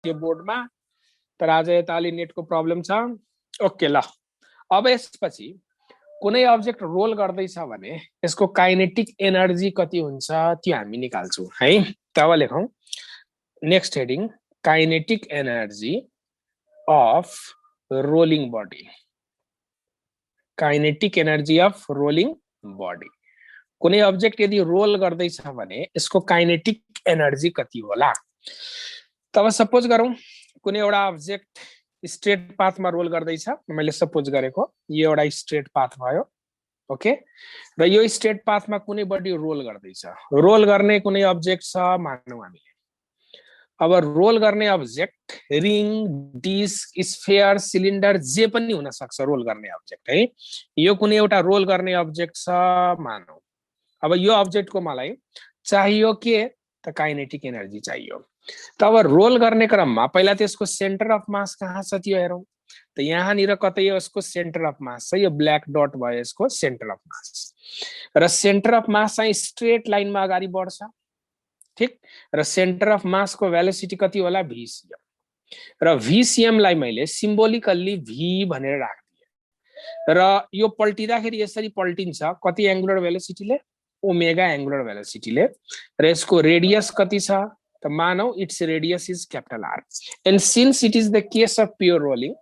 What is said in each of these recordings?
थियो बोर्डमा, तर आज यता अलि नेटको प्रब्लम छ। ओके ल, अब यसपछि कुनै अब्जेक्ट रोल गर्दैछ भने यसको काइनेटिक एनर्जी कति हुन्छ त्यो हामी निकाल्छौँ है। तब लेखौँ next heading, kinetic energy of rolling body. Kinetic energy of rolling body, कुनै अब्जेक्ट यदि रोल गर्दैछ भने यसको काइनेटिक एनर्जी कति होला। तब सपोज गरौँ कुनै एउटा अब्जेक्ट स्ट्रेट पाथमा रोल गर्दैछ, मैले सपोज गरेको यो एउटा स्ट्रेट पाथ भयो। ओके, र यो स्ट्रेट पाथमा कुनै बडी रोल गर्दैछ, रोल गर्ने कुनै अब्जेक्ट छ मानौँ हामीले। अब रोल गर्ने object ring, disc, sphere, cylinder जे पनि हुन सक्छ रोल गर्ने अब्जेक्ट है। यो कुनै एउटा रोल गर्ने अब्जेक्ट छ मानौँ। अब यो अब्जेक्टको मलाई चाहियो के त काइनेटिक एनर्जी चाहियो। तब रोल गर्ने क्रममा पहिला त्यसको सेन्टर अफ मास कहाँ छ त्यो हेरौँ। त यहाँनिर कतै यसको सेन्टर अफ मास छ, यो ब्ल्याक डट भयो यसको सेन्टर अफ मास, र सेन्टर अफ मास चाहिँ स्ट्रेट लाइनमा अगाडि बढ्छ। ठीक, र सेन्टर अफ मास को भेलोसिटी कति होला, VCM, र VCM लाई मैले सिम्बोलिकल्ली V भनेर राखिदिए, र यो पल्टिँदाखेरि यसरी पल्टिन्छ कति एंगुलर भेलोसिटीले, ओमेगा एंगुलर भेलोसिटीले, र यसको रेडियस कति छ त मानौ it's radius is capital R, and since it is the case of pure rolling,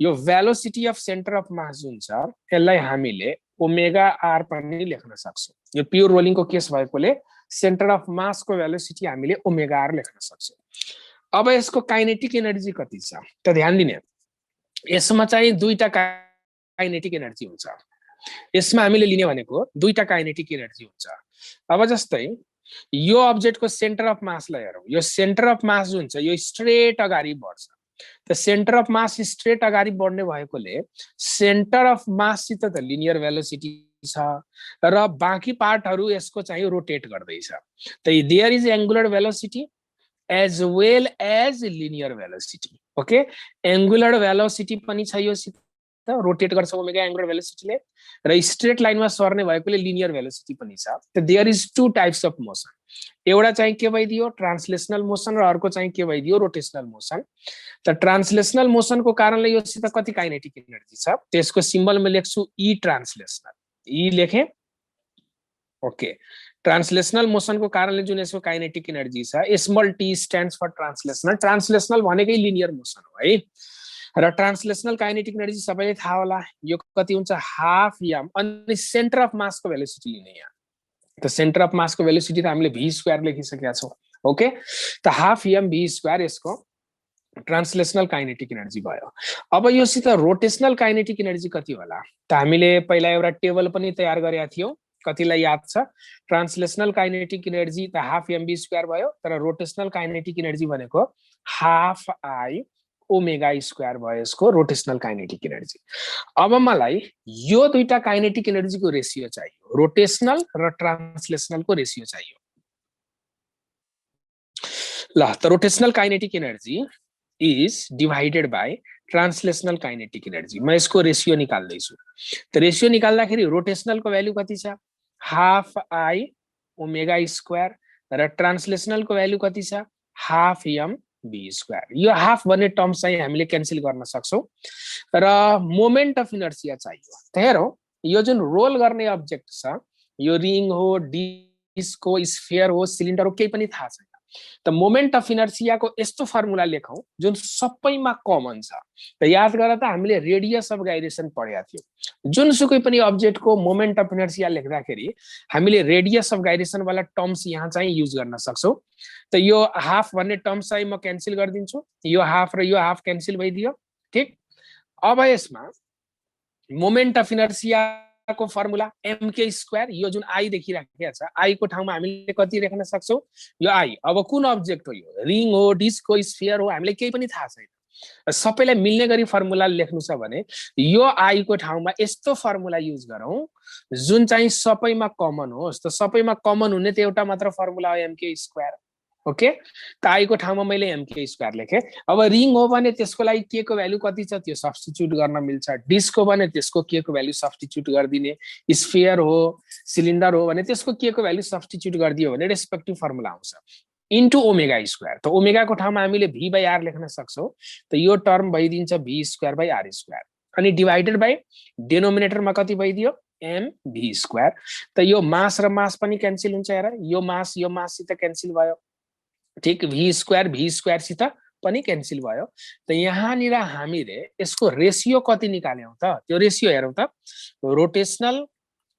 यो velocity of centre of mass जुन छ यसलाई हामीले ओमेगा R पनि लेख्न सक्छौं। यो प्योर रोलिङ को केस भएकोले सेन्टर अफ मास को भेलोसिटी हामीले ओमेगा R लेख्न सक्छौं। अब यसको काइनेटिक एनर्जी कति छ त ध्यान दिने, यसमा चाहिँ दुईटा काइनेटिक एनर्जी हुन्छ। यसमा हामीले लिने भनेको दुईटा काइनेटिक एनर्जी हुन्छ। अब जस्तै यो अब्जेक्टको सेन्टर अफ मासलाई हेरौँ, यो सेन्टर अफ मास जुन छ यो स्ट्रेट अगाडि बढ्छ। त सेन्टर अफ मास स्ट्रेट अगाडि बढ्ने भएकोले सेन्टर अफ माससित त लिनियर भेलोसिटी छ, र बाँकी पार्टहरु यसको चाहिँ रोटेट गर्दैछ। त there is angular velocity as well as linear velocity. Okay, angular velocity पनि छ यो सित रोटेट गर्छ ओमेगा एंगुलर भेलोसिटीले, र स्ट्रेट लाइनमा सर्ने भएकोले लिनियर भेलोसिटी पनि छ। त there is two types of motion, एउटा चाहिँ के भइदियो ट्रान्सलेशनल मोसन, र अर्को चाहिँ के भइदियो रोटेशनल मोसन। त ट्रान्सलेशनल मोसन को कारणले यो सित कति काइनेटिक एनर्जी छ, त्यसको सिम्बल म लेख्छु ई ट्रान्सलेशनल, ई लेखे। ओके, ट्रान्सलेशनल मोसन को कारणले जुन यसको काइनेटिक एनर्जी छ, small T stands for translational. Translational भनेकै लिनियर मोसन हो है, र ट्रान्सलेशनल काइनेटिक एनर्जी सबैले थाहा होला, यो कति हुन्छ हाफ m। अनि सेन्टर अफ मास को भेलोसिटी लिने यहाँ, त सेन्टर अफ मास को भेलोसिटी त हामीले v² लेखिसकेका छौं। ओके, त हाफ m v² यसको ट्रान्सलेशनल काइनेटिक एनर्जी भयो। अब यो सित रोटेशनल काइनेटिक एनर्जी कति होला त हामीले पहिला एउटा टेबल पनि तयार गरेका थियौं, कतिलाई याद छ। ट्रान्सलेशनल काइनेटिक एनर्जी त हाफ m v² भयो, तर रोटेशनल काइनेटिक एनर्जी भनेको हाफ I ओमेगा स्क्वायर भयो यसको रोटेशनल काइनेटिक एनर्जी। अब मलाई यो दुईटा काइनेटिक एनर्जी को रेशियो चाहियो, रोटेशनल र ट्रान्सलेशनल को रेशियो चाहियो। ल, त rotational kinetic energy is divided by translational kinetic energy. म यसको रेशियो निकाल्दैछु। त रेशियो निकाल्दाखेरि रोटेशनल को भ्यालु कति छ, हाफ I ओमेगा स्क्वायर, र ट्रान्सलेशनल को भ्यालु कति छ, हाफ m v²। यो हाफ भन्ने टर्म चाहिँ हामीले क्यान्सल गर्न सक्छौं, र मोमेन्ट अफ इनर्सिया चाहियो। त हेरौं, यो जुन रोल गर्ने अब्जेक्ट छ, यो रिङ हो, डिस्क हो, स्फेयर हो, सिलिन्डर हो, केही पनि थाहा छैन। त मोमेन्ट अफ इनर्सिया को यस्तो फर्मुला लेखौं जुन सबैमा कमन छ। त याद गर त हामीले रेडियस अफ गाइरेसन पढेका थियौं। जुनसुकै पनि अब्जेक्ट को मोमेन्ट अफ इनर्सिया लेख्दाखेरि हामीले रेडियस अफ गाइरेसन वाला टर्म्स यहाँ चाहिँ युज गर्न सक्छौं। त यो हाफ भन्ने टर्म चाहिँ म क्यान्सल गरिदिन्छु, यो हाफ र यो हाफ क्यान्सल भइदियो। ठीक, अब यसमा मोमेन्ट अफ इनर्सिया को फर्मुला mk², यो जुन I देखिराखेको छ, I को ठाउँमा हामीले कति लेख्न सक्छौं, यो I। अब कुन अब्जेक्ट हो, यो रिङ हो, डिस्क हो, स्फियर हो, हामीले केही पनि थाहा छैन। सबैलाई मिल्ने गरी फर्मुला लेख्नु छ भने यो I को ठाउँमा यस्तो फर्मुला युज गरौँ जुन चाहिँ सबैमा कमन होस्। त सबैमा कमन हुने त एउटा मात्र फर्मुला हो mk²। ओके, त I को ठाउँमा मैले mk² लेखे। अब रिङ हो भने त्यसको लागि k को भ्यालु कति छ त्यो सब्स्टिट्युट गर्न मिल्छ, डिस्क हो भने त्यसको k को भ्यालु सब्स्टिट्युट गरिदिने, स्फियर हो, सिलिन्डर हो भने त्यसको k को भ्यालु सब्स्टिट्युट गरिदियो भने रेस्पेक्टिभ फर्मुला आउँछ। Into omega square. त ओमेगा को ठाउँमा हामीले v by r लेख्न सक्छौं। त यो टर्म भइदिन्छ v square by r square अनि डिवाइडेड बाइ डिनोमिनेटरमा कति भइदियो mv स्क्वायर। त यो मास र मास पनि क्यान्सल हुन्छ हेर, यो मास सित क्यान्सल भयो, ठीक, v स्क्वायर सित पनि क्यान्सल भयो। त यहाँनिर हामीले यसको रेशियो कति निकाल्यौं त, त्यो रेशियो हेरौं त, रोटेशनल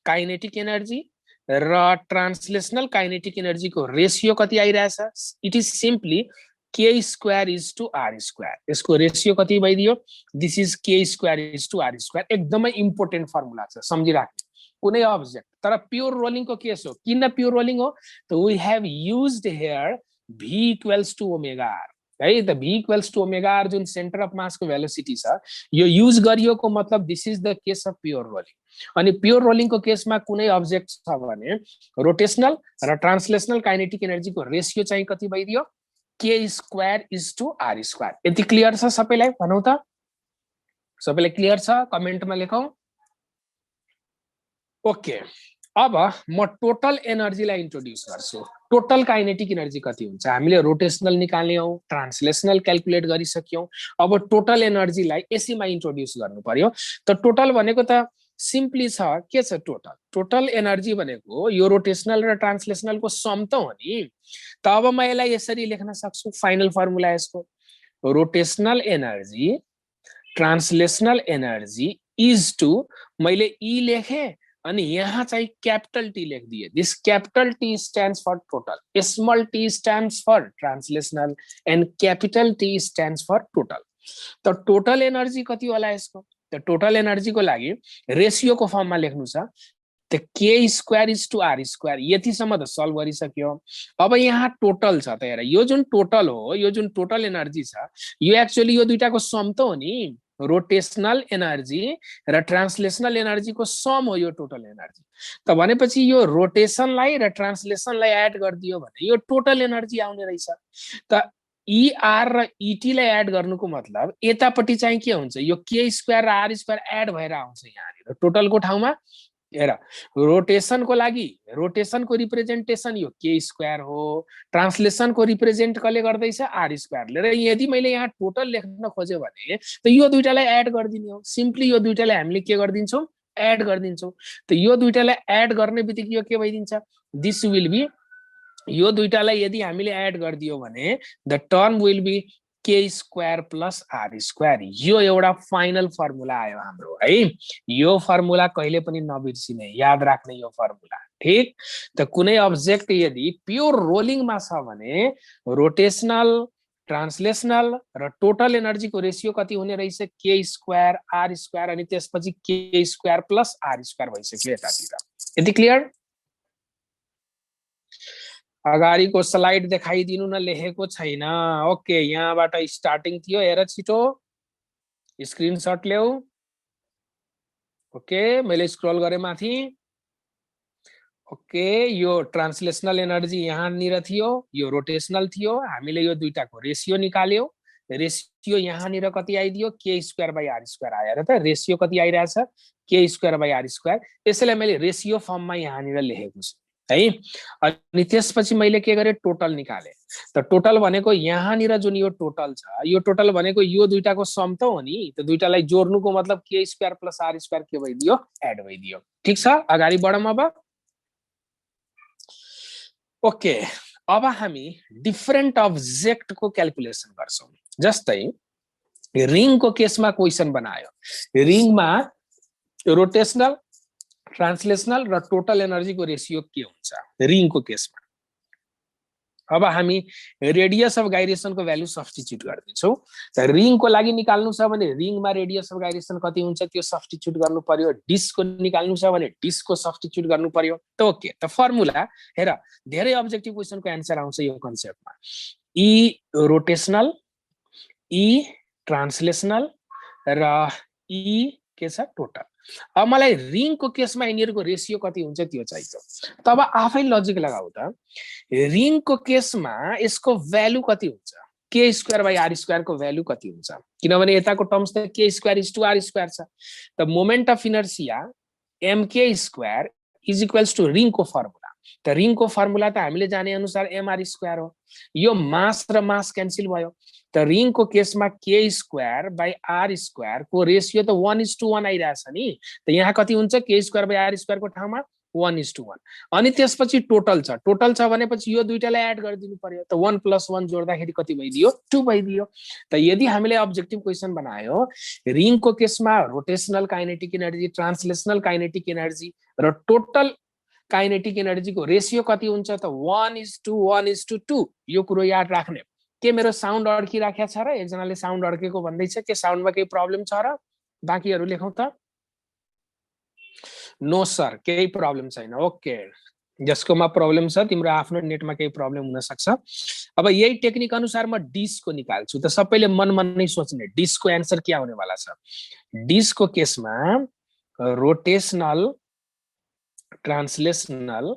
काइनेटिक एनर्जी र ट्रान्सलेशनल काइनेटिक एनर्जी को रेशियो कति आइरहेछ, it is simply k square is to r square. यसको रेशियो कति भइदियो, this is k square is to r square. एकदमै इम्पोर्टेन्ट फर्मुला छ, सम्झिराख्नु। कुनै अब्जेक्ट तर प्योर रोलिङ को केस हो, किन प्योर रोलिङ हो त we have used here v equals to omega r है। त v equals to omega r जुन सेन्टर अफ मास को भेलोसिटी छ यो युज गरिएको मतलब this is the case of pure rolling. अनि प्योर रोलिङ को केसमा कुनै अब्जेक्ट छ भने रोटेशनल र ट्रान्सलेशनल काइनेटिक एनर्जी को रेशियो चाहिँ कति भइदियो k square is to r square. यति क्लियर छ सबैलाई, भनौं त, सबैलाई क्लियर छ, कमेन्टमा लेखौं। ओके, अब म टोटल एनर्जीलाई इन्ट्रोड्युस गर्छु। टोटल काइनेटिक एनर्जी कति हुन्छ, हामीले रोटेशनल निकाल्यौं, ट्रान्सलेशनल क्याल्कुलेट गरिसक्यौं, अब टोटल एनर्जीलाई यसैमा इन्ट्रोड्युस गर्नु पर्यो। त टोटल भनेको त सिम्पली छ, के छ टोटल, टोटल एनर्जी भनेको यो रोटेशनल र ट्रान्सलेशनल को सम त हो नि। त अब म यसलाई यसरी लेख्न सक्छु, फाइनल फर्मुला यसको, rotational energy translational energy is to, मैले ई लेखे अनि यहाँ चाहिँ क्यापिटल टी लेखिदिए, this capital T stands for total, small T stands for translational and capital T stands for total. त टोटल एनर्जी कति होला यसको, त टोटल एनर्जी को लागि रेशियो को फर्ममा लेख्नु छ, त k square is to r square. यतिसम्म त सल्भ गरिसक्यो। अब यहाँ टोटल छ त हेर, यो जुन टोटल हो, यो जुन टोटल एनर्जी छ यो एक्चुअली यो दुईटाको सम त हो नि, रोटेशनल एनर्जी र ट्रान्सलेशनल एनर्जी को सम हो यो टोटल एनर्जी। त भनेपछि यो रोटेशनलाई र ट्रान्सलेशनलाई एड गरिदियो भने यो टोटल एनर्जी आउने रहेछ। त ER र ET लाई एड गर्नुको मतलब यतापट्टि चाहिँ के हुन्छ, यो k स्क्वायर र r स्क्वायर एड भएर आउँछ यहाँनिर टोटलको ठाउँमा। हेर, रोटेशन को लागि रोटेशन को रिप्रेजेन्टेसन यो k स्क्वायर हो, ट्रान्सलेशन को रिप्रेजेन्ट कसले गर्दैछ r स्क्वायरले। र यदि मैले यहाँ टोटल लेख्न खोजे भने त यो दुईटालाई एड गरिदिने हो, सिम्पली यो दुईटालाई हामीले के गरिदिन्छौं, एड गरिदिन्छौं। त यो दुईटालाई एड गर्ने बित्तिकै यो के भइदिन्छ, दिस विल बी, यो दुईटालाई यदि हामीले एड गरिदियो भने the term will be k square plus r square. यो एउटा फाइनल फर्मुला आयो हाम्रो है। यो फर्मुला कहिले पनि नबिर्सिने, याद राख्ने यो फर्मुला, ठीक। त कुनै अब्जेक्ट यदि प्योर रोलिङमा छ भने रोटेशनल, ट्रान्सलेशनल र टोटल एनर्जी को रेशियो कति हुने रहेछ, k स्क्वायर r स्क्वायर अनि त्यसपछि k square plus r square भइसक्यो यतातिर। यति क्लियर? अगाडिको स्लाइड देखाइदिनु न, लेखेको छैन। ओके, यहाँबाट स्टार्टिङ थियो, हेर छिटो स्क्रिनशट ल्याऊ। ओके, मैले स्क्रल गरे माथि। ओके, यो ट्रान्सलेशनल एनर्जी यहाँनिर थियो, यो रोटेशनल थियो, हामीले यो दुईटाको रेशियो निकाल्यौ। रेशियो यहाँनिर कति आइदियो, k square by r square आएर त रेशियो कति आइरहेछ, k square by r square. यसैलाई मैले रेशियो फर्ममा यहाँनिर लेखेको छु है। अनि त्यसपछि मैले के गरे, टोटल निकाले। त टोटल भनेको यहाँनिर जुन यो टोटल छ, यो टोटल भनेको यो दुईटाको सम त हो नि। त दुईटालाई जोड्नुको मतलब k square plus r square के भइदियो, एड भइदियो। ठीक छ, अगाडि बढौँ अब। ओके, अब हामी डिफरेन्ट अब्जेक्ट को क्याल्कुलेसन गर्छौं। जस्तै रिङ को केसमा क्वेशन बनायो, रिङमा रोटेशनल, ट्रान्सलेशनल र टोटल एनर्जी को रेशियो के हुन्छ रिङ को केसमा। अब हामी रेडियस अफ गाइरेसन को भ्यालु सब्स्टिट्युट गर्दिन्छौं। त रिङ को लागि निकाल्नु छ भने रिङमा रेडियस अफ गाइरेसन कति हुन्छ त्यो सब्स्टिट्युट गर्नु पर्यो, डिस्क को निकाल्नु छ भने डिस्क को सब्स्टिट्युट गर्नु पर्यो। त ओके, त फर्मुला हेर, धेरै अब्जेक्टिभ क्वेशनको आन्सर आउँछ यो कन्सेप्टमा। ई रोटेशनल, ई ट्रान्सलेशनल र ई के छ टोटल। अब मलाई रिङ को केसमा यिनीहरुको रेशियो कति हुन्छ त्यो चाहियो। तब आफै लजिक लगाऊ त, रिङ को केसमा यसको भ्यालु कति हुन्छ, k square by r square को भ्यालु कति हुन्छ, किनभने यताको टर्म्स त k square is to r square छ। त moment of inertia mk square is equals to ring को फर्मुला त रिङको फर्मुला त हामीले जाने अनुसार mr² हो। यो मास र मास क्यान्सल भयो। त रिङको केसमा k²/r² को रेशियो त 1:1 आइरहेछ नि। त यहाँ कति हुन्छ k²/r² को ठाउँमा 1:1। अनि त्यसपछि टोटल छ भनेपछि यो दुईटालाई एड गरिदिनु पर्यो। त 1 + 1 जोड्दाखेरि कति भइदियो 2 भइदियो। त यदि हामीले अब्जेक्टिभ क्वेसन बनायो रिङको केसमा rotational kinetic energy, translational kinetic energy र टोटल काइनेटिक एनर्जी को रेशियो कति हुन्छ त 1:1:2। यो कुरो याद राख्ने। के मेरो साउन्ड अड्किराखेको छ र एकजनाले साउन्ड अड्केको भन्दैछ के साउन्डमा केही प्रब्लम छ र बाँकीहरू लेखौँ त। नो सर केही प्रब्लम छैन। ओके जसकोमा प्रब्लम छ तिम्रो आफ्नो नेटमा केही प्रब्लम हुन सक्छ। अब यही टेक्निक अनुसार म डिस्क को निकाल्छु। त सबैले मनमा नै सोच्ने डिस्क को आन्सर के आउने वाला छ। डिस्क को केसमा रोटेशनल, ट्रान्सलेशनल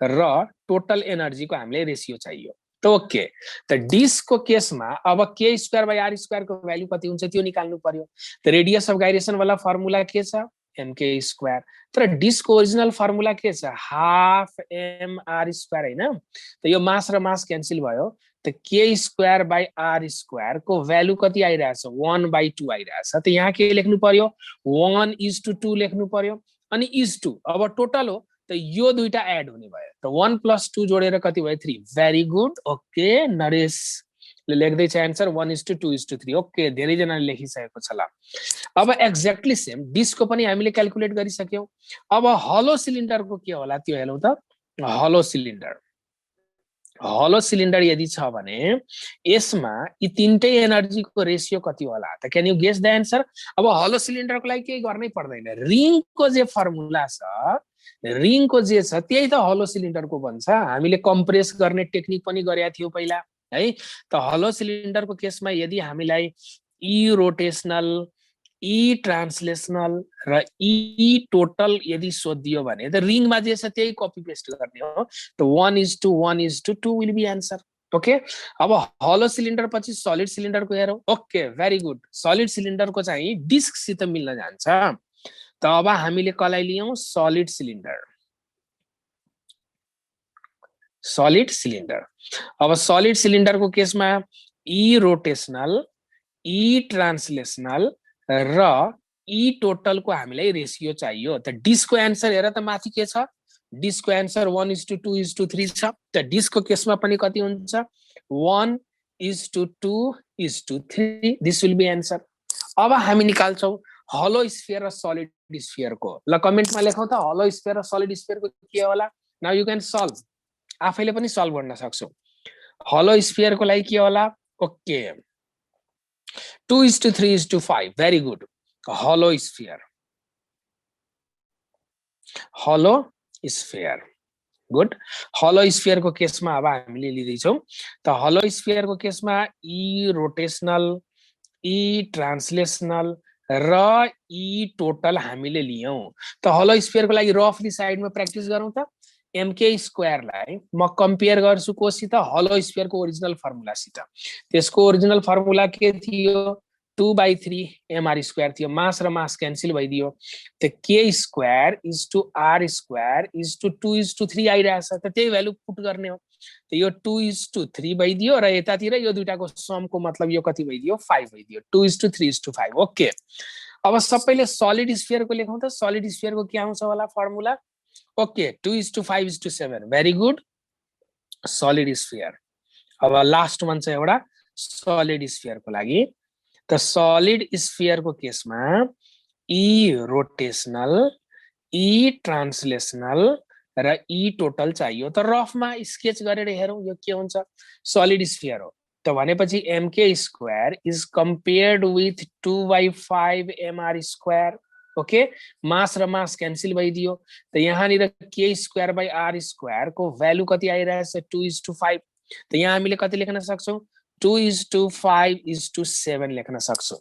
र टोटल एनर्जी को हामीले रेशियो चाहियो। त ओके त डिस्क को केसमा अब k²/r² को भ्यालु कति हुन्छ त्यो निकाल्नु पर्यो। त रेडियस अफ गाइरेसन वाला फर्मुला के छ mk²। तर डिस्क को ओरिजिनल फर्मुला के छ 1/2 mr² हैन। त यो मास र मास क्यान्सल भयो। त k²/r² को भ्यालु कति आइरहेछ 1/2 आइरहेछ। त यहाँ के लेख्नु पर्यो 1:2 लेख्नु पर्यो। अनि is2 अब टोटल हो त यो दुईटा एड हुने भयो। त 1 + 2 जोडेर कति भयो 3। Very good. ओके नरेश ले लेख्दै छ आन्सर 1:2:3। ओके धेरै जनाले लेखिसकेको छ ल। अब एक्ज्याक्टली सेम डिस्क को पनि हामीले क्याल्कुलेट गरिसक्यौं। अब हलो सिलिन्डर को के होला त्यो हेरौँ त। हलो सिलिन्डर यदि छ भने यसमा यी तीनटै एनर्जी को रेशियो कति होला त can you guess the answer. अब हलो सिलिन्डर को लागि केही गर्नै पर्दैन। रिङ को जे फर्मुला छ रिङ को जे छ त्यही त हलो सिलिन्डर को बन्छ। हामीले कम्प्रेस गर्ने टेक्निक पनि गरेका थियौ पहिला है। त हलो सिलिन्डर को केसमा यदि हामीलाई ई रोटेशनल, ई ट्रान्सलेशनल र ई टोटल यदि सोधियो भने त रिङमा जे छ त्यही कपी पेस्ट गर्ने हो। त 1:1:2 विल बी आन्सर। ओके अब हलो सिलिन्डर पछि सलिड सिलिन्डर को हेरौँ। Okay very good. Solid cylinder को चाहिँ डिस्क सित मिल्न जान्छ। त अब हामीले कसलाई लियौं सलिड सिलिन्डर। अब सलिड सिलिन्डर को केसमा ई रोटेशनल, ई ट्रान्सलेशनल र ई टोटल को हामीलाई रेशियो चाहियो। त डिस्क को आन्सर हेर त माथि के छ डिस्क को आन्सर 1:2:3 छ। त डिस्क को केसमा पनि कति हुन्छ 1:2:3। This will be answer. अब हामी निकाल्छौं हलो स्फियर र सलिड स्फियर को। ल कमेन्टमा लेखौँ त हलो स्फियर र सलिड स्फियर को के होला। Now you can solve. आफैले पनि सल्भ गर्न सक्छौ। हलो स्फियर को लागि के होला okay 2:3:5। Very good. Hollow sphere good. Hollow sphere को केसमा अब हामीले लिँदैछौँ। त हलो स्फियर को केसमा ई रोटेशनल, ई ट्रान्सलेशनल र ई टोटल हामीले लियौं। त हलो स्फियर को लागि रफली साइडमा प्र्याक्टिस गरौँ त। mk² लाई म कम्पेयर गर्छु कोसित हलो स्फियर को ओरिजिनल फर्मुला सित। त्यसको ओरिजिनल फर्मुला के थियो 2/3 mr² थियो। मास र मास क्यान्सल भइदियो। त k² = r² = 2:3 आइरहेछ। त त्यही भ्यालु पुट गर्ने हो। त यो 2:3 भइदियो र यतातिर यो दुईटाको समको मतलब यो कति भइदियो 5 भइदियो। 2:3:5। ओके अब सबैले सलिड स्फियर को लेखौँ त। सलिड स्फियर को के आउँछ होला formula okay 2:5:7। Very good solid sphere. अब लास्ट वान छ एउटा सलिड स्फियर को लागि। त सलिड स्फियर को केसमा ई रोटेशनल, ई ट्रान्सलेशनल र ई टोटल चाहियो। त रफमा स्केच गरेर हेरौँ यो के हुन्छ। सलिड स्फियर हो त भनेपछि mk² is compared with 2/5 mr²। Okay mass र मास क्यान्सल भइदियो। त यहाँनिर k²/r² को भ्यालु कति आइरहेछ 2:5। त यहाँ हामीले कति लेख्न सक्छौँ 2:5:7 लेख्न सक्छौँ।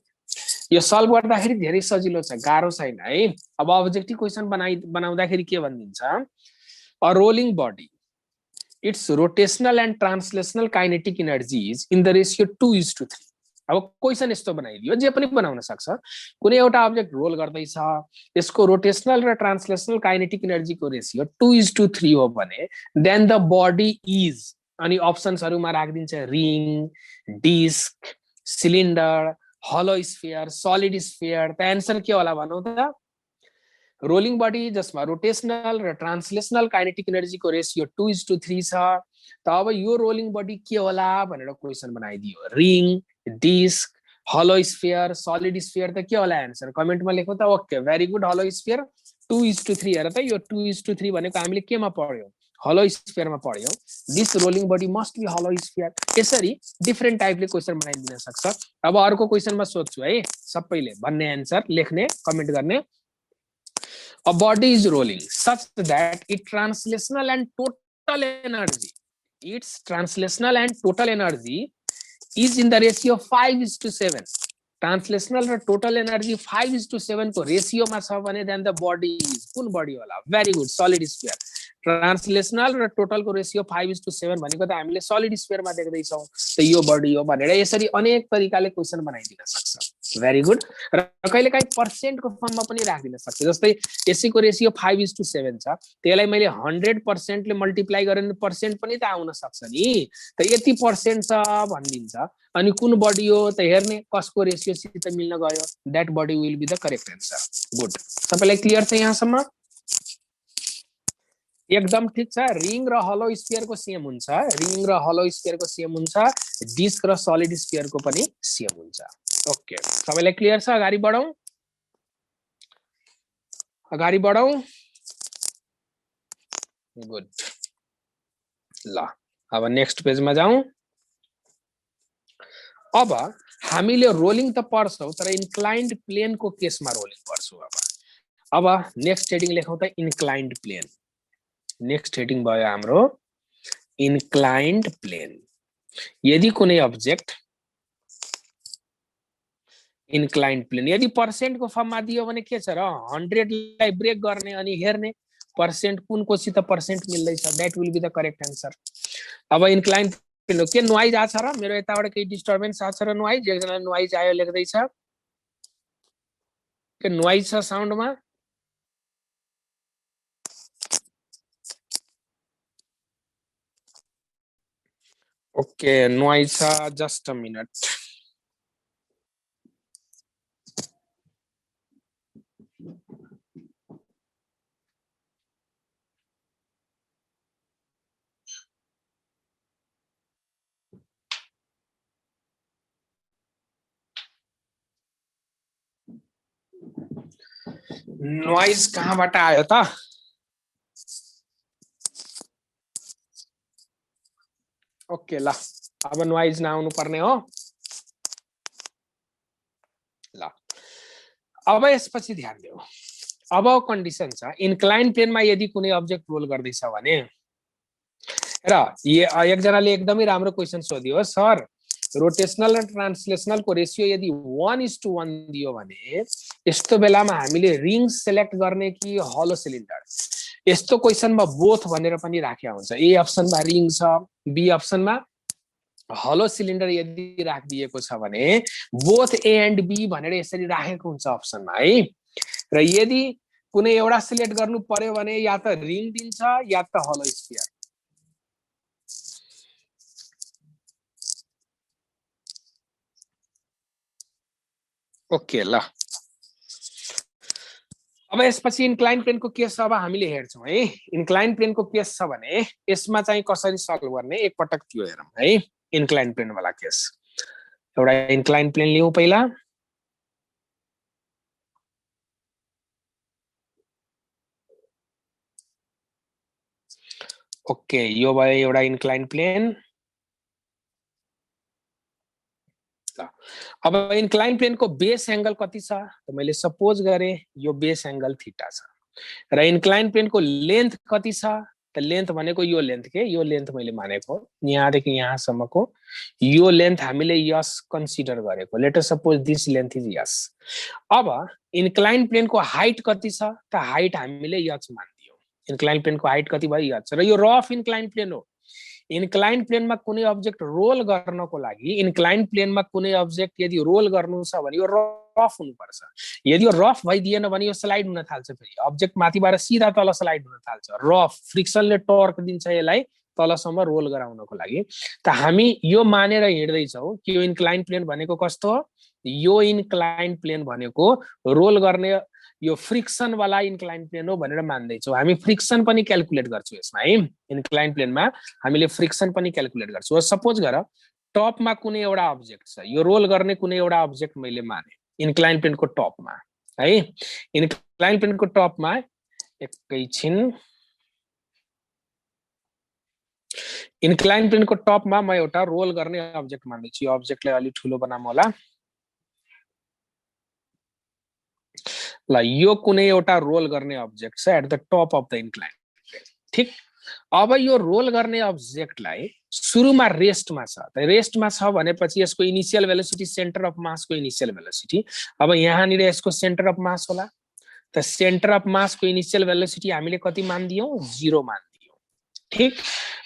यो सल्भ गर्दाखेरि धेरै सजिलो छ, गाह्रो छैन है। अब अब्जेक्टिभ क्वेसन बनाउँदाखेरि के भनिदिन्छ a rolling body it's rotational and translational kinetic energies in the ratio 2:3। अब क्वेसन यस्तो बनाइदियो, जे पनि बनाउन सक्छ। कुनै एउटा अब्जेक्ट रोल गर्दैछ, त्यसको रोटेशनल र ट्रान्सलेशनल काइनेटिक एनर्जीको रेसियो 2:3 हो भने देन द बडी इज, अनि अप्सन्सहरुमा राखिदिन्छ रिङ, डिस्क, सिलिन्डर, हलो स्फियर, सलिड स्फियर। त एन्सर के होला भनौं त? रोलिङ बडी जसमा रोटेशनल र ट्रान्सलेशनल काइनेटिक एनर्जीको रेसियो 2:3 छ। त अब यो रोलिङ बडी के होला भनेर क्वेसन बनाइदियो, ring, disc, hollow sphere, solid sphere. त के होला एन्सर? कमेन्टमा लेखौ त। Okay, very good. Hollow sphere 2:3। हेर त, यो 2:3 भनेको हामीले केमा पढ्यौ? हलो स्फियरमा पढ्यौ। This rolling body must be hollow sphere. यसरी डिफरेन्ट टाइपले क्वेसन बनाइदिन सक्छ। अब अर्को क्वेसनमा सोध्छु है, सबैले भन्ने एन्सर लेख्ने, कमेन्ट गर्ने। A body is rolling such that its translational and total energy is in the ratio 5:7. Translational र टोटल एनर्जी 5:7 को रेशियोमा छ भने देन द बडी इज, कुन बडी होला? Very good, solid sphere. Translational र टोटलको रेशियो 5:7 भनेको त हामीले सलिड स्फियरमा देख्दै छौं। त यो बडी हो भनेर यसरी अनेक तरिकाले क्वेसन बनाइदिन सक्छ। Very good. र कहिलेकाहीँ पर्सेन्टको फर्ममा पनि राखिदिन सक्छ। जस्तै एसीको रेशियो 5:7 छ, त्यसलाई मैले 100% ले मल्टिप्लाई गरेर पर्सेन्ट पनि त आउन सक्छ नि। त यति पर्सेन्ट छ भनिदिन्छ, अनि कुन बडी हो त हेर्ने, कसको रेशियो सित मिल्न गयो, that body will be the correct answer. Good, सबैलाई क्लियर छ यहाँसम्म? एकदम ठीक छ। रिङ र हलो स्फियरको सेम हुन्छ, रिङ र हलो स्फियरको सेम हुन्छ, डिस्क र सलिड स्फियरको पनि सेम हुन्छ। ओके, सबैलाई क्लियर छ? अगाडि बढौं, अगाडि बढौं। गुड, ल अब नेक्स्ट पेजमा जाउँ। अब हामीले रोलिङ त पढ्छौं, तर इन्क्लाइन्ड प्लेनको केसमा रोलिङ पढ्छौं। अब नेक्स्ट हेडिङ लेखौं त इन्क्लाइन्ड प्लेन। नेक्स्ट हेडिङ भयो हाम्रो इन्क्लाइन्ड प्लेन। यदि कुनै अब्जेक्ट इन्क्लाइन्ड प्लेन, यदि पर्सेन्टको फर्ममा दियो भने के छ र? 100 लाई ब्रेक गर्ने अनि हेर्ने पर्सेन्ट कुनको सित पर्सेन्ट मिल्दैछ, that will be the correct answer. अब इन्क्लाइन्ड प्लेन के नोइज आछ र? मेरो यताबाट केही डिस्टर्बेन्स आछ र? नोइज, एकजना नोइज आयो लेख्दैछ के नोइज छ साउन्डमा? ओके, नोइज छ, जस्ट अ मिनट। नोइज कहाँबाट आयो त? ओके, ल अब नोइज नआउनु पर्ने हो। ल अब यसपछि ध्यान देऊ। अब कन्डिसन छ, इन्क्लाइन प्लेनमा यदि कुनै अब्जेक्ट रोल गर्दैछ भने, र एकजनाले एकदमै राम्रो क्वेसन सोध्यो, सर रोटेशनल र ट्रान्सलेशनलको रेशियो यदि 1:1 दियो भने यस्तो बेलामा हामीले रिङ सेलेक्ट गर्ने कि हलो सिलिन्डर? यस्तो क्वेसनमा बोथ भनेर पनि राखेको हुन्छ। ए अप्सनमा रिङ छ, बी अप्सनमा हलो सिलिन्डर यदि राखिदिएको छ भने बोथ ए एन्ड बी भनेर यसरी राखेको हुन्छ अप्सनमा है। र यदि कुनै एउटा सिलेक्ट गर्नु पर्यो भने या त रिङ दिन्छ या त हलो स्फियर। ओके, ल अब यसपछि इन्क्लाइन प्लेनको केस अब हामीले हेर्छौं है। इन्क्लाइन प्लेनको केस छ भने यसमा चाहिँ कसरी सल्भ गर्ने एकपटक त्यो हेरौँ है। इन्क्लाइन प्लेन वाला केस, एउटा इन्क्लाइन प्लेन लिऊ पहिला। ओके, यो भयो एउटा इन्क्लाइन प्लेन। अब इन्क्लाइन प्लेनको बेस एंगल कति छ त मैले सपोज गरे यो बेस एंगल थीटा छ, र इन्क्लाइन प्लेनको लेन्थ कति छ त लेन्थ भनेको यो लेन्थ के, यो लेन्थ मैले मानेको यहाँदेखि यहाँसम्मको यो लेन्थ हामीले यस कन्सिडर गरेको। Let us suppose this length is यस। अब इन्क्लाइन प्लेनको हाइट कति छ त हाइट हामीले यच मानिदियौ। इन्क्लाइन प्लेनको हाइट कति भयो? यच। र यो रफ इन्क्लाइन प्लेन हो, इन्क्लाइन प्लेनमा कुनै अब्जेक्ट रोल गर्नको लागि इन्क्लाइन प्लेनमा कुनै अब्जेक्ट यदि रोल गर्नु छ भने यो रफ हुनुपर्छ। यदि यो रफ भइदिएन भने यो स्लाइड हुन थाल्छ, फेरि अब्जेक्ट माथिबाट सिधा तल स्लाइड हुन थाल्छ। रफ फ्रिक्सनले टर्क दिन्छ यसलाई तलसम्म रोल गराउनको लागि। त हामी यो मानेर हिँड्दैछौँ कि यो इन्क्लाइन प्लेन भनेको कस्तो हो, यो इन्क्लाइन प्लेन भनेको रोल गर्ने यो फ्रिक्सन वाला इन्क्लाइन प्लेन हो भनेर मान्दैछौँ। हामी फ्रिक्सन पनि क्याल्कुलेट गर्छौँ यसमा है, इन्क्लाइन प्लेनमा हामीले फ्रिक्सन पनि क्याल्कुलेट गर्छौँ। सपोज गर टपमा कुनै एउटा अब्जेक्ट छ, यो रोल गर्ने कुनै एउटा अब्जेक्ट मैले माने इन्क्लाइन प्लेनको टपमा है। इन्क्लाइन प्लेनको टपमा एकैछिन, इन्क्लाइन प्लेनको टपमा म एउटा रोल गर्ने अब्जेक्ट मान्दैछु। यो अब्जेक्टलाई अलि ठुलो बनाऊँ होला। ल यो कुनै एउटा रोल गर्ने अब्जेक्ट छ at the top of the incline plane, ठीक। अब यो रोल गर्ने अब्जेक्टलाई सुरुमा रेस्टमा छ, त रेस्टमा छ भनेपछि यसको इनिशियल भेलोसिटी सेन्टर अफ मासको इनिशियल भेलोसिटी, अब यहाँनिर यसको सेन्टर अफ मास होला। त सेन्टर अफ मासको इनिशियल भेलोसिटी हामीले कति मान्दियौँ, 0 मान्दियौँ, ठीक।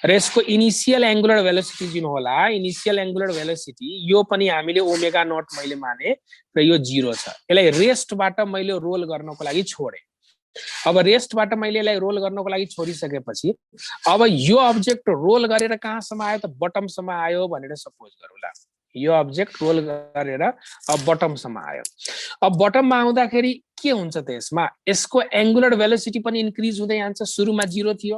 र यसको इनिशियल एंगुलर भेलोसिटी जुन होला, इनिशियल एंगुलर भेलोसिटी यो पनि हामीले ओमेगा नट मैले माने र यो 0 छ। यसलाई रेस्टबाट मैले रोल गर्नको लागि छोडे। अब रेस्टबाट मैले यसलाई रोल गर्नको लागि छोडिसकेपछि अब यो अब्जेक्ट रोल गरेर कहाँसम्म आयो त बटमसम्म आयो भनेर सपोज गरौँ ल। यो अब्जेक्ट रोल गरेर अब बटमसम्म आयो। अब बटममा आउँदाखेरि के हुन्छ त यसमा, यसको एंगुलर भेलोसिटी पनि इन्क्रिज हुँदै जान्छ। सुरुमा 0 थियो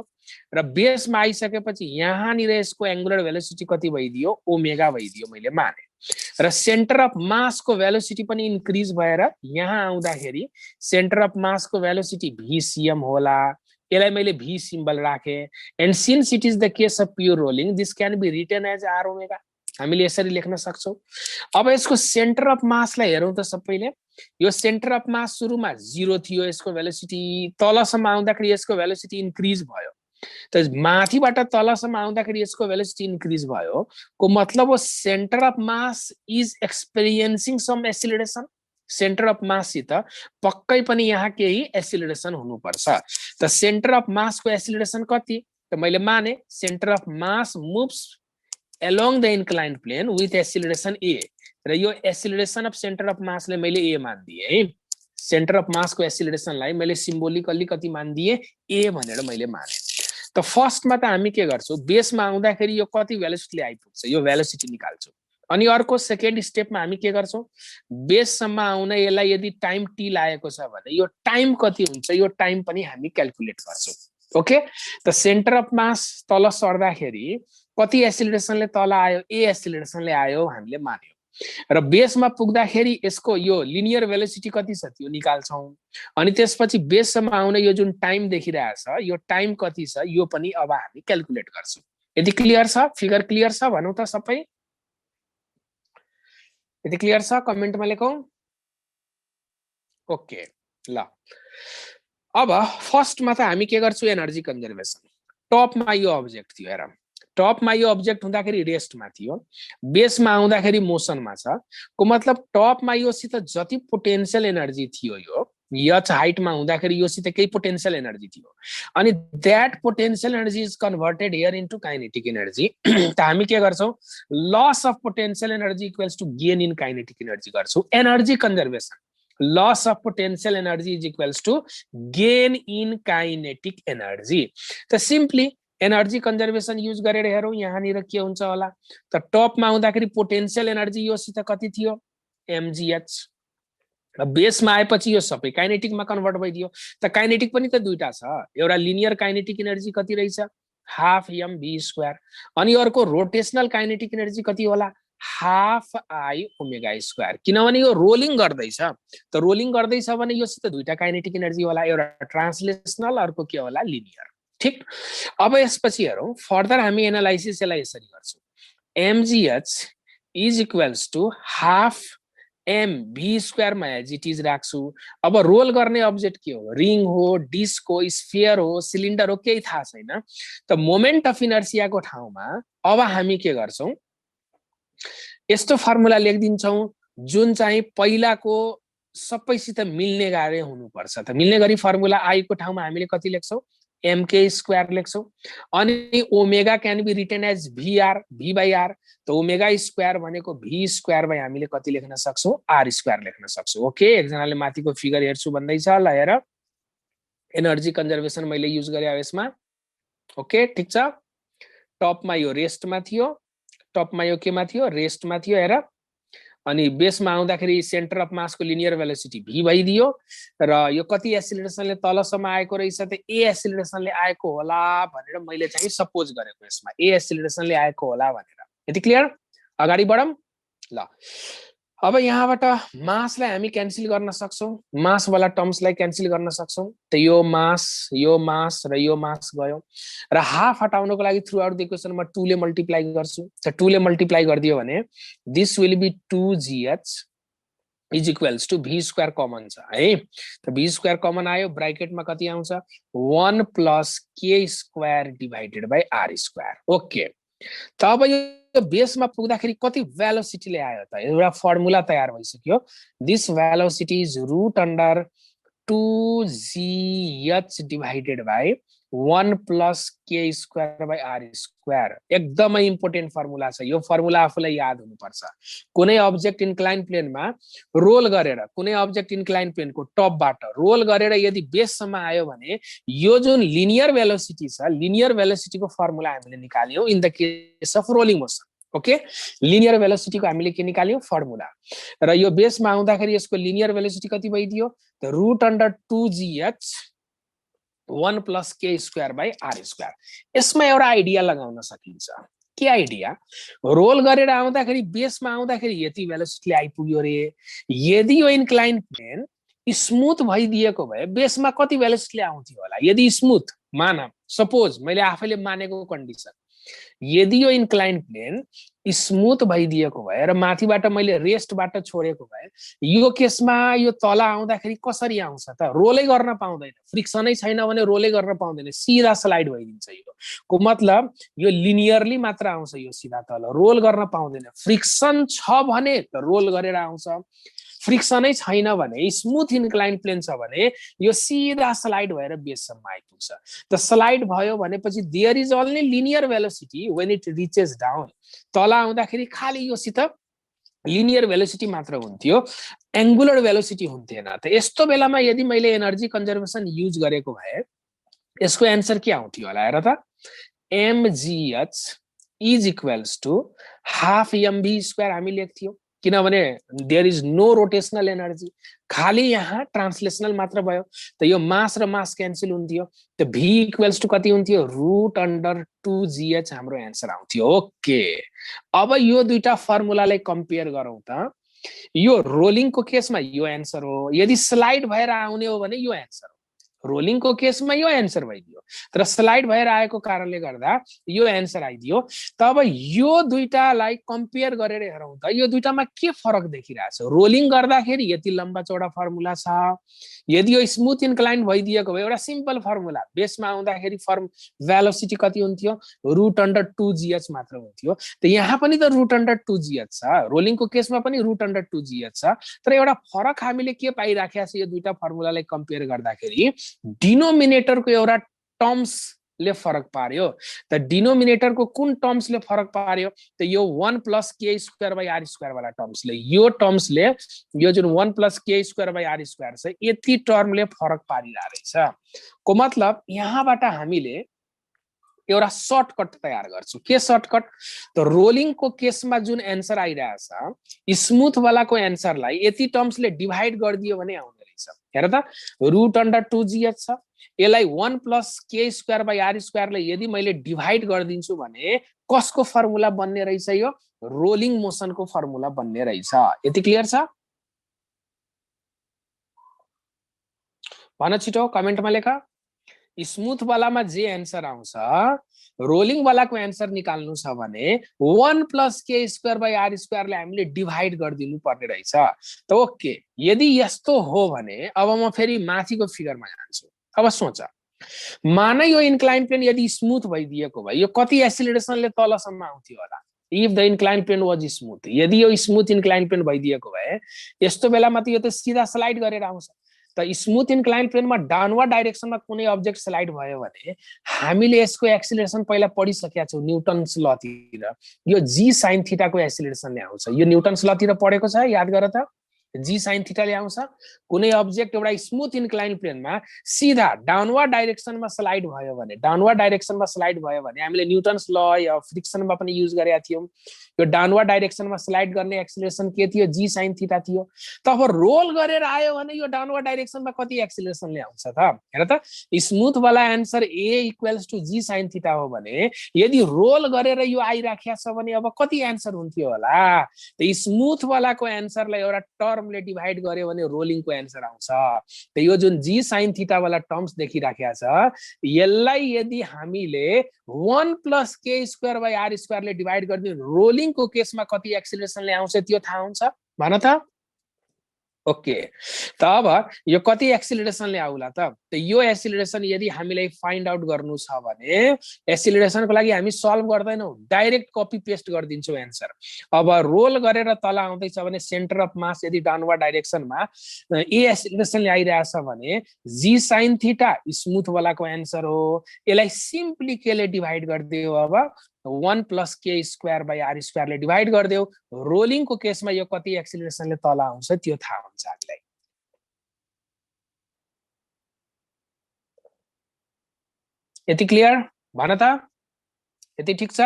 र बेसमा आइसकेपछि यहाँनिर यसको एंगुलर भेलोसिटी कति भइदियो, ओमेगा भइदियो मैले माने। र सेन्टर अफ मासको भेलोसिटी पनि इन्क्रिज भएर यहाँ आउँदाखेरि सेन्टर अफ मासको भेलोसिटी VCM होला। यसलाई मैले V सिम्बल राखे। And since it is the case of pure rolling this can be written as R omega, हामीले यसरी लेख्न सक्छौँ। अब यसको सेन्टर अफ मासलाई हेरौँ त सबैले। यो सेन्टर अफ मास सुरुमा 0 थियो, यसको भेलोसिटी तलसम्म आउँदाखेरि यसको भेलोसिटी इन्क्रिज भयो। त माथिबाट तलसम्म आउँदाखेरि यसको भेलोसिटी इन्क्रिज भयो को मतलब हो centre of mass is experiencing some acceleration. Centre of माससित पक्कै पनि यहाँ केही एक्सिलरेसन हुनुपर्छ। त सेन्टर अफ मासको एक्सिलरेसन कति त मैले माने centre of mass moves along the inclined plane with acceleration A, र यो एक्सिलरेसन अफ सेन्टर अफ मासले मैले A मान्दिए है। सेन्टर अफ मासको एक्सिलरेसनलाई मैले सिम्बोलिकली कति मान्दिए, A भनेर मैले माने। त फर्स्टमा त हामी के गर्छौँ, बेसमा आउँदाखेरि यो कति भेलोसिटीले आइपुग्छ यो भेलोसिटी निकाल्छौँ। अनि अर्को सेकेन्ड स्टेपमा हामी के गर्छौँ, बेससम्म आउन यसलाई यदि टाइम T लागेको छ भने यो टाइम कति हुन्छ यो टाइम पनि हामी क्याल्कुलेट गर्छौँ। ओके, त सेन्टर अफ मास तल सर्दाखेरि कति एक्सिलरेसनले तल आयो, A एक्सिलरेसनले आयो हामीले मान्यौँ। र बेसमा पुग्दाखेरि यसको यो लिनियर भेलोसिटी कति छ त्यो निकाल्छौँ। अनि त्यसपछि बेससम्म आउन यो जुन टाइम देखिरहेछ यो टाइम कति छ यो पनि अब हामी क्याल्कुलेट गर्छौँ। यदि क्लियर छ, फिगर क्लियर छ भनौँ त सबै, यदि क्लियर छ कमेन्टमा लेखौँ। ओके ल, अब फर्स्टमा त हामी के गर्छौँ, एनर्जी कन्जर्भेसन। टपमा यो अब्जेक्ट थियो, हेर टपमा यो अब्जेक्ट हुँदाखेरि रेस्टमा थियो, बेसमा आउँदाखेरि मोसनमा छ को मतलब टपमा योसित जति पोटेन्शियल एनर्जी थियो यो यच हाइटमा हुँदाखेरि योसित केही पोटेन्शियल एनर्जी थियो। अनि that potential energy is converted here into kinetic energy. त हामी के गर्छौँ, loss of potential energy equals to gain in kinetic energy गर्छौँ। Energy conservation, loss of potential energy is equals to gain in kinetic energy. त simply energy conservation use गरेर हेरौँ यहाँनिर के हुन्छ होला। त टपमा आउँदाखेरि पोटेन्शियल एनर्जी योसित कति थियो, mgh। र बेसमा आएपछि यो सबै काइनेटिकमा कन्भर्ट भइदियो। त काइनेटिक पनि त दुईटा छ, एउटा लिनियर काइनेटिक एनर्जी कति रहेछ, हाफ mv², अनि अर्को रोटेशनल काइनेटिक एनर्जी कति होला, हाफ I ओमेगा²। किनभने यो रोलिङ गर्दैछ, त रोलिङ गर्दैछ भने योसित दुईटा काइनेटिक एनर्जी होला, एउटा ट्रान्सलेसनल अर्को के होला, लिनियर। ठीक, अब यसपछि हेरौँ फर्दर हामी एनालाइसिस यसलाई यसरी गर्छौँ, mgh is equals to half mv² मा एज इट इज राख्छु। अब रोल गर्ने अब्जेक्ट के हो, रिङ हो, डिस्क हो, स्फियर हो, सिलिन्डर हो, केही थाहा छैन। त मोमेन्ट अफ इनर्सियाको ठाउँमा अब हामी के गर्छौँ, यस्तो फर्मुला लेखिदिन्छौँ जुन चाहिँ पहिलाको सबैसित मिल्ने गरी हुनुपर्छ। त मिल्ने गरी फर्मुला I को ठाउँमा हामीले कति लेख्छौँ, mk स्क्वायर लेख्छौ अनि omega can be written as vr v by r त ओमेगा स्क्वायर भनेको v स्क्वायर बाइ हामीले कति लेख्न सक्छौ r स्क्वायर लेख्न सक्छौ ओके एकजनाले माथिको फिगर हेर्छु भन्दैछ ल हेर एनर्जी कन्जर्भेसन मैले युज गरे यसमा ओके ठीक छ टपमा यो रेस्टमा थियो टपमा यो केमा थियो रेस्टमा थियो हेर अनि बेसमा आउँदाखेरि सेन्टर अफ मासको लिनियर भेलोसिटी v भइदियो र यो कति एक्सिलरेसनले तलसम्म आएको रहेछ त a एक्सिलरेसनले आएको होला भनेर मैले चाहिँ सपोज गरेको यसमा a एक्सिलरेसनले आएको होला भनेर यति क्लियर अगाडि बढौं ल अब यहाँबाट मासलाई हामी क्यान्सल गर्न सक्छौं मास वाला टर्म्सलाई क्यान्सल गर्न सक्छौं त यो मास र यो मास गयो र हाफ हटाउनको लागि थ्रु आउट द इक्वेसन म 2 ले मल्टिप्लाई गर्छु त 2 ले मल्टिप्लाई गर्दियो भने this will be 2gh is equals to v square common छ है त v स्क्वायर कमन आयो ब्र्याकेटमा कति आउँछ 1 plus k square divided by r square okay त अब यो बेसमा पुग्दाखेरि कति भेलोसिटीले आयो त एउटा फर्मुला तयार भइसक्यो this velocity is root under 2gh divided by 1 plus k square by r square एकदमै इम्पोर्टेन्ट फर्मुला छ यो फर्मुला आफूलाई याद हुनुपर्छ कुनै अब्जेक्ट इन्क्लाइन प्लेनमा रोल गरेर कुनै अब्जेक्ट इन्क्लाइन प्लेनको टपबाट रोल गरेर यदि बेससम्म आयो भने यो जुन लिनियर भेलोसिटी छ लिनियर भेलोसिटीको फर्मुला हामीले निकाल्यौ in the case of rolling motion okay linear भेलोसिटीको हामीले के निकाल्यौ फर्मुला र यो बेसमा आउँदाखेरि यसको लिनियर भेलोसिटी कति भइदियो त root under 2gh 1 plus k square by r square यसमा एउटा आइडिया लगाउन सकिन्छ के आइडिया रोल गरेर आउँदाखेरि बेसमा आउँदाखेरि यति भेलोसिटीले आइपुग्यो रे यदि यो इन्क्लाइन प्लेन स्मूथ भइदिएको भए बेसमा कति भेलोसिटीले आउँथ्यो होला यदि स्मूथ मान सपोज मैले आफैले मानेको कन्डिसन यदि यो इन्क्लाइन प्लेन स्मूथ भइदिएको भए र माथिबाट मैले रेस्टबाट छोडेको भए यो केसमा यो तल आउँदाखेरि कसरी आउँछ त रोलै गर्न पाउँदैन फ्रिक्सनै छैन भने रोलै गर्न पाउँदैन सिधा स्लाइड भइदिन्छ यो को मतलब यो लिनियरली मात्र आउँछ यो सिधा तल रोल गर्न पाउँदैन फ्रिक्सन छ भने त रोल गरेर आउँछ फ्रिक्सनै छैन भने स्मूथ इन्क्लाइन प्लेन छ भने यो सिधा स्लाइड भएर बेससम्म आइपुग्छ त स्लाइड भयो भनेपछि there is only linear velocity when it reaches down तल आउँदाखेरि खाली यो सित लिनियर भेलोसिटी मात्र हुन्थ्यो एंगुलर भेलोसिटी हुन्थेन त यस्तो बेलामा यदि मैले एनर्जी कन्जर्भेसन युज गरेको भए यसको आन्सर के आउँथ्यो होला हेर त mgh is equals to half mv square हामी लेख्थ्यौ किनभने there is no rotational energy खाली यहाँ ट्रान्सलेशनल मात्र भयो त यो मास र मास क्यान्सल हुन्थ्यो त v इक्वल्स टु कति हुन्थ्यो रूट अंडर 2gh हाम्रो आन्सर आउँथ्यो ओके अब यो दुईटा फर्मुलालाई कम्पेयर गरौँ त यो रोलिङको केसमा यो आन्सर हो यदि स्लाइड भएर आउने हो भने यो आन्सर हो रोलिङको केसमा यो आन्सर भइदियो तर स्लाइड भएर आएको कारणले गर्दा यो आन्सर आइदियो तब यो दुईटालाई कम्पेयर गरेर हेरौँ त यो दुईटामा के फरक देखिरहेछ रोलिङ गर्दाखेरि यति लम्बा चौडा फर्मुला छ यदि यो स्मूथ इन्क्लाइन भइदिएको भए एउटा सिम्पल फर्मुला बेसमा आउँदाखेरि भेलोसिटी कति हुन्थ्यो रूट अंडर 2gh मात्र हुन्थ्यो त यहाँ पनि त रूट अंडर 2gh छ रोलिङको केसमा पनि रूट अंडर 2gh छ तर एउटा फरक हामीले के पाइराखेका छ यो दुईटा फर्मुलालाई कम्पेयर गर्दाखेरि डिनोमिनेटरको एउटा टर्म्स ले फरक पार्यो त डिनोमिनेटरको कुन टर्म्सले फरक पार्यो त यो 1 plus k square by r square वाला टर्म्सले यो टर्म्सले यो जुन 1 plus k square by r square छ यति टर्मले फरक पारिरहेको रहेछ को मतलब यहाँबाट हामीले एउटा सर्टकट तयार गर्छु के सर्टकट त रोलिङको केसमा जुन आन्सर आइरहेछ स्मूथ वालाको आन्सरलाई यति टर्म्सले डिवाइड गरिदियो भने आउने रहेछ हेर त रूट अंडर 2gh छ यसलाई 1 plus k square by r स्क्वायरले यदि मैले डिवाइड गरिदिन्छु भने कसको फर्मुला बन्ने रहेछ यो रोलिङ मोसनको फर्मुला बन्ने रहेछ यति क्लियर छ भन छिटो कमेन्टमा लेख स्मूथ वालामा जे आन्सर आउँछ रोलिङ वालाको आन्सर निकाल्नु छ भने 1 plus k square by r स्क्वायरले हामीले डिवाइड गरिदिनु पर्ने रहेछ त ओके यदि यस्तो हो भने अब म फेरि माथिको फिगरमा जान्छु अब सोच माने यो इन्क्लाइन प्लेन यदि स्मूथ भइदिएको भए यो कति एक्सिलरेसनले तलसम्म आउँथ्यो होला if the incline plane was smooth यदि यो स्मूथ इन्क्लाइन प्लेन भइदिएको भए यस्तो बेलामा त यो त सिधा स्लाइड गरेर आउँछ त स्मूथ इन्क्लाइन प्लेनमा डाउनवर्ड डाइरेक्सनमा कुनै अब्जेक्ट स्लाइड भयो भने हामीले यसको एक्सिलरेसन पहिला पढिसकेका छौँ न्युटन्स लतिर। यो जी साइन थीटाको एक्सिलरेसनले आउँछ। यो न्युटन्स लतिर पढेको छ, याद गर त। जी साइन थीटाले आउँछ। कुनै अब्जेक्ट एउटा स्मूथ इन्क्लाइन प्लेनमा सीधा डाउनवर्ड डाइरेक्सनमा स्लाइड भयो भने, डाउनवर्ड डाइरेक्सनमा स्लाइड भयो भने हामीले न्युटन्स ल या फ्रिक्सनमा पनि युज गरेका थियौँ। यो डाउनवर्ड डाइरेक्सनमा स्लाइड गर्ने एक्सिलरेसन के थियो? जी साइन थीटा थियो। तब रोल गरेर आयो भने यो डाउनवर्ड डाइरेक्सनमा कति एक्सिलरेसनले आउँछ त? हेर त, स्मूथ वाला answer a equals to g sine theta हो भने यदि रोल गरेर यो आइराखेको छ भने अब कति एन्सर हुन्थ्यो होला? त स्मूथ वालाको एन्सरलाई एउटा टर्मले डिभाइड गर्यो भने रोलिङको एन्सर आउँछ। त यो जुन जी साइन थीटा वाला टर्म्स देखिराखेको छ, यसलाई यदि हामीले 1 + k² / r² ले डिभाइड गरिदियो रोलिङको केसमा कति एक्सिलरेसनले आउँछ त्यो थाहा हुन्छ? भन त। ओके, त अब यो कति एक्सिलरेसनले आउला त? यो एक्सिलरेसन यदि हामीलाई फाइन्ड आउट गर्नु छ भने एक्सिलरेसनको लागि हामी सल्भ गर्दैनौँ, डाइरेक्ट कपी पेस्ट गरिदिन्छौँ एन्सर। अब रोल गरेर तल आउँदैछ भने सेन्टर अफ मास यदि डाउनवर्ड डाइरेक्सनमा ए एक्सिलरेसनले आइरहेछ भने जी साइन थीटा स्मूथ वालाको एन्सर हो। यसलाई सिम्पली केले डिभाइड गरिदियो? अब 1 + k² / r² ले डिभाइड गरिदियो। रोलिङको केसमा यो कति एक्सिलरेसनले तल आउँछ त्यो थाहा हुन्छ हामीलाई। यति क्लियर? भन त, यति ठिक छ?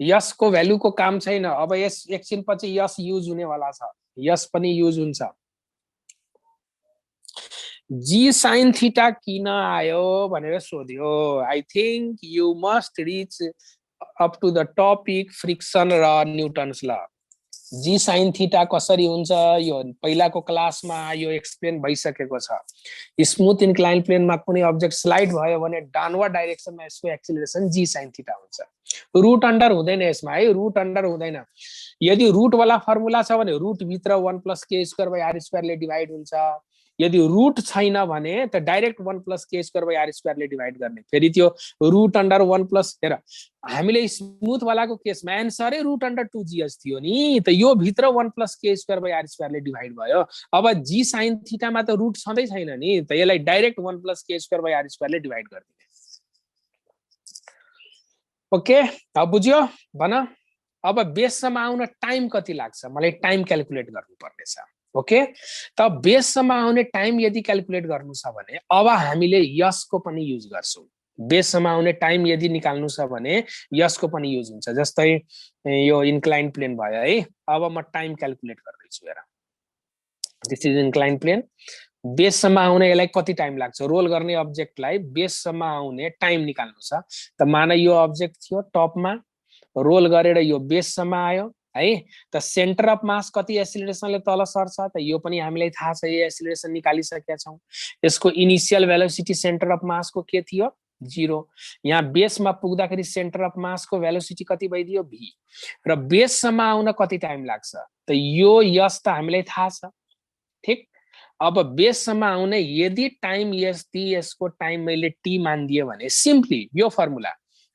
यसको भ्यालुको काम छैन। अब यस एकछिनपछि यस युज हुनेवाला छ, यस पनि युज हुन्छ। जी साइन थीटा किन आयो भनेर सोध्यो। I think you must reach up to the topic friction र Newton's law. G sine theta कसरी हुन्छ यो पहिलाको क्लासमा यो एक्सप्लेन भइसकेको छ। स्मूथ इन्क्लाइन प्लेनमा कुनै अब्जेक्ट स्लाइड भयो भने डाउनवर्ड डाइरेक्सनमा यसको एक्सिलरेसन जी साइन थीटा हुन्छ। रुट अन्डर हुँदैन यसमा है, रुट अन्डर हुँदैन। यदि रुट वाला फर्मुला छ भने रुट भित्र 1 + k² / r² ले डिभाइड हुन्छ। यदि रुट छैन भने त डाइरेक्ट 1 + k² / r² ले डिभाइड गर्ने। फेरि त्यो रुट अन्डर 1 प्लस, हेर हामीले स्मूथ वालाको केसमा एन्सरै रुट अन्डर 2gs थियो नि, त यो भित्र 1 + k² / r² ले डिभाइड भयो। अब जी साइन थीटामा त रुट छँदै छैन नि, त यसलाई डाइरेक्ट 1 + k² / r² ले डिभाइड गरिदिने। ओके, अब बुझ्यो? भन। अब बेससम्म आउन टाइम कति लाग्छ? मलाई टाइम क्याल्कुलेट गर्नुपर्ने छ। ओके, त बेससम्म आउने टाइम यदि क्याल्कुलेट गर्नु छ भने अब हामीले यसको पनि युज गर्छौँ। बेससम्म आउने टाइम यदि निकाल्नु छ भने यसको पनि युज हुन्छ। जस्तै यो इन्क्लाइन प्लेन भयो है, अब म टाइम क्याल्कुलेट गर्दैछु। हेर, दिस इज इन्क्लाइन प्लेन। बेससम्म आउने यसलाई कति टाइम लाग्छ? रोल गर्ने अब्जेक्टलाई बेससम्म आउने टाइम निकाल्नु छ। त मान यो अब्जेक्ट थियो टपमा, रोल गरेर यो बेससम्म आयो है, त सेन्टर अफ मास कति एक्सिलरेसनले तल सर्छ त यो पनि हामीलाई थाहा छ। यो एक्सिलरेसन निकालिसकेका छौँ। यसको इनिसियल भेलोसिटी सेन्टर अफ मासको के थियो? 0। यहाँ बेसमा पुग्दाखेरि सेन्टर अफ मासको भेलोसिटी कति भइदियो? v। र बेससम्म आउन कति टाइम लाग्छ त यो यस त हामीलाई थाहा छ। ठिक, अब बेससम्म आउने यदि टाइम यति यसको टाइम मैले t मानिदिए भने सिम्पली यो formula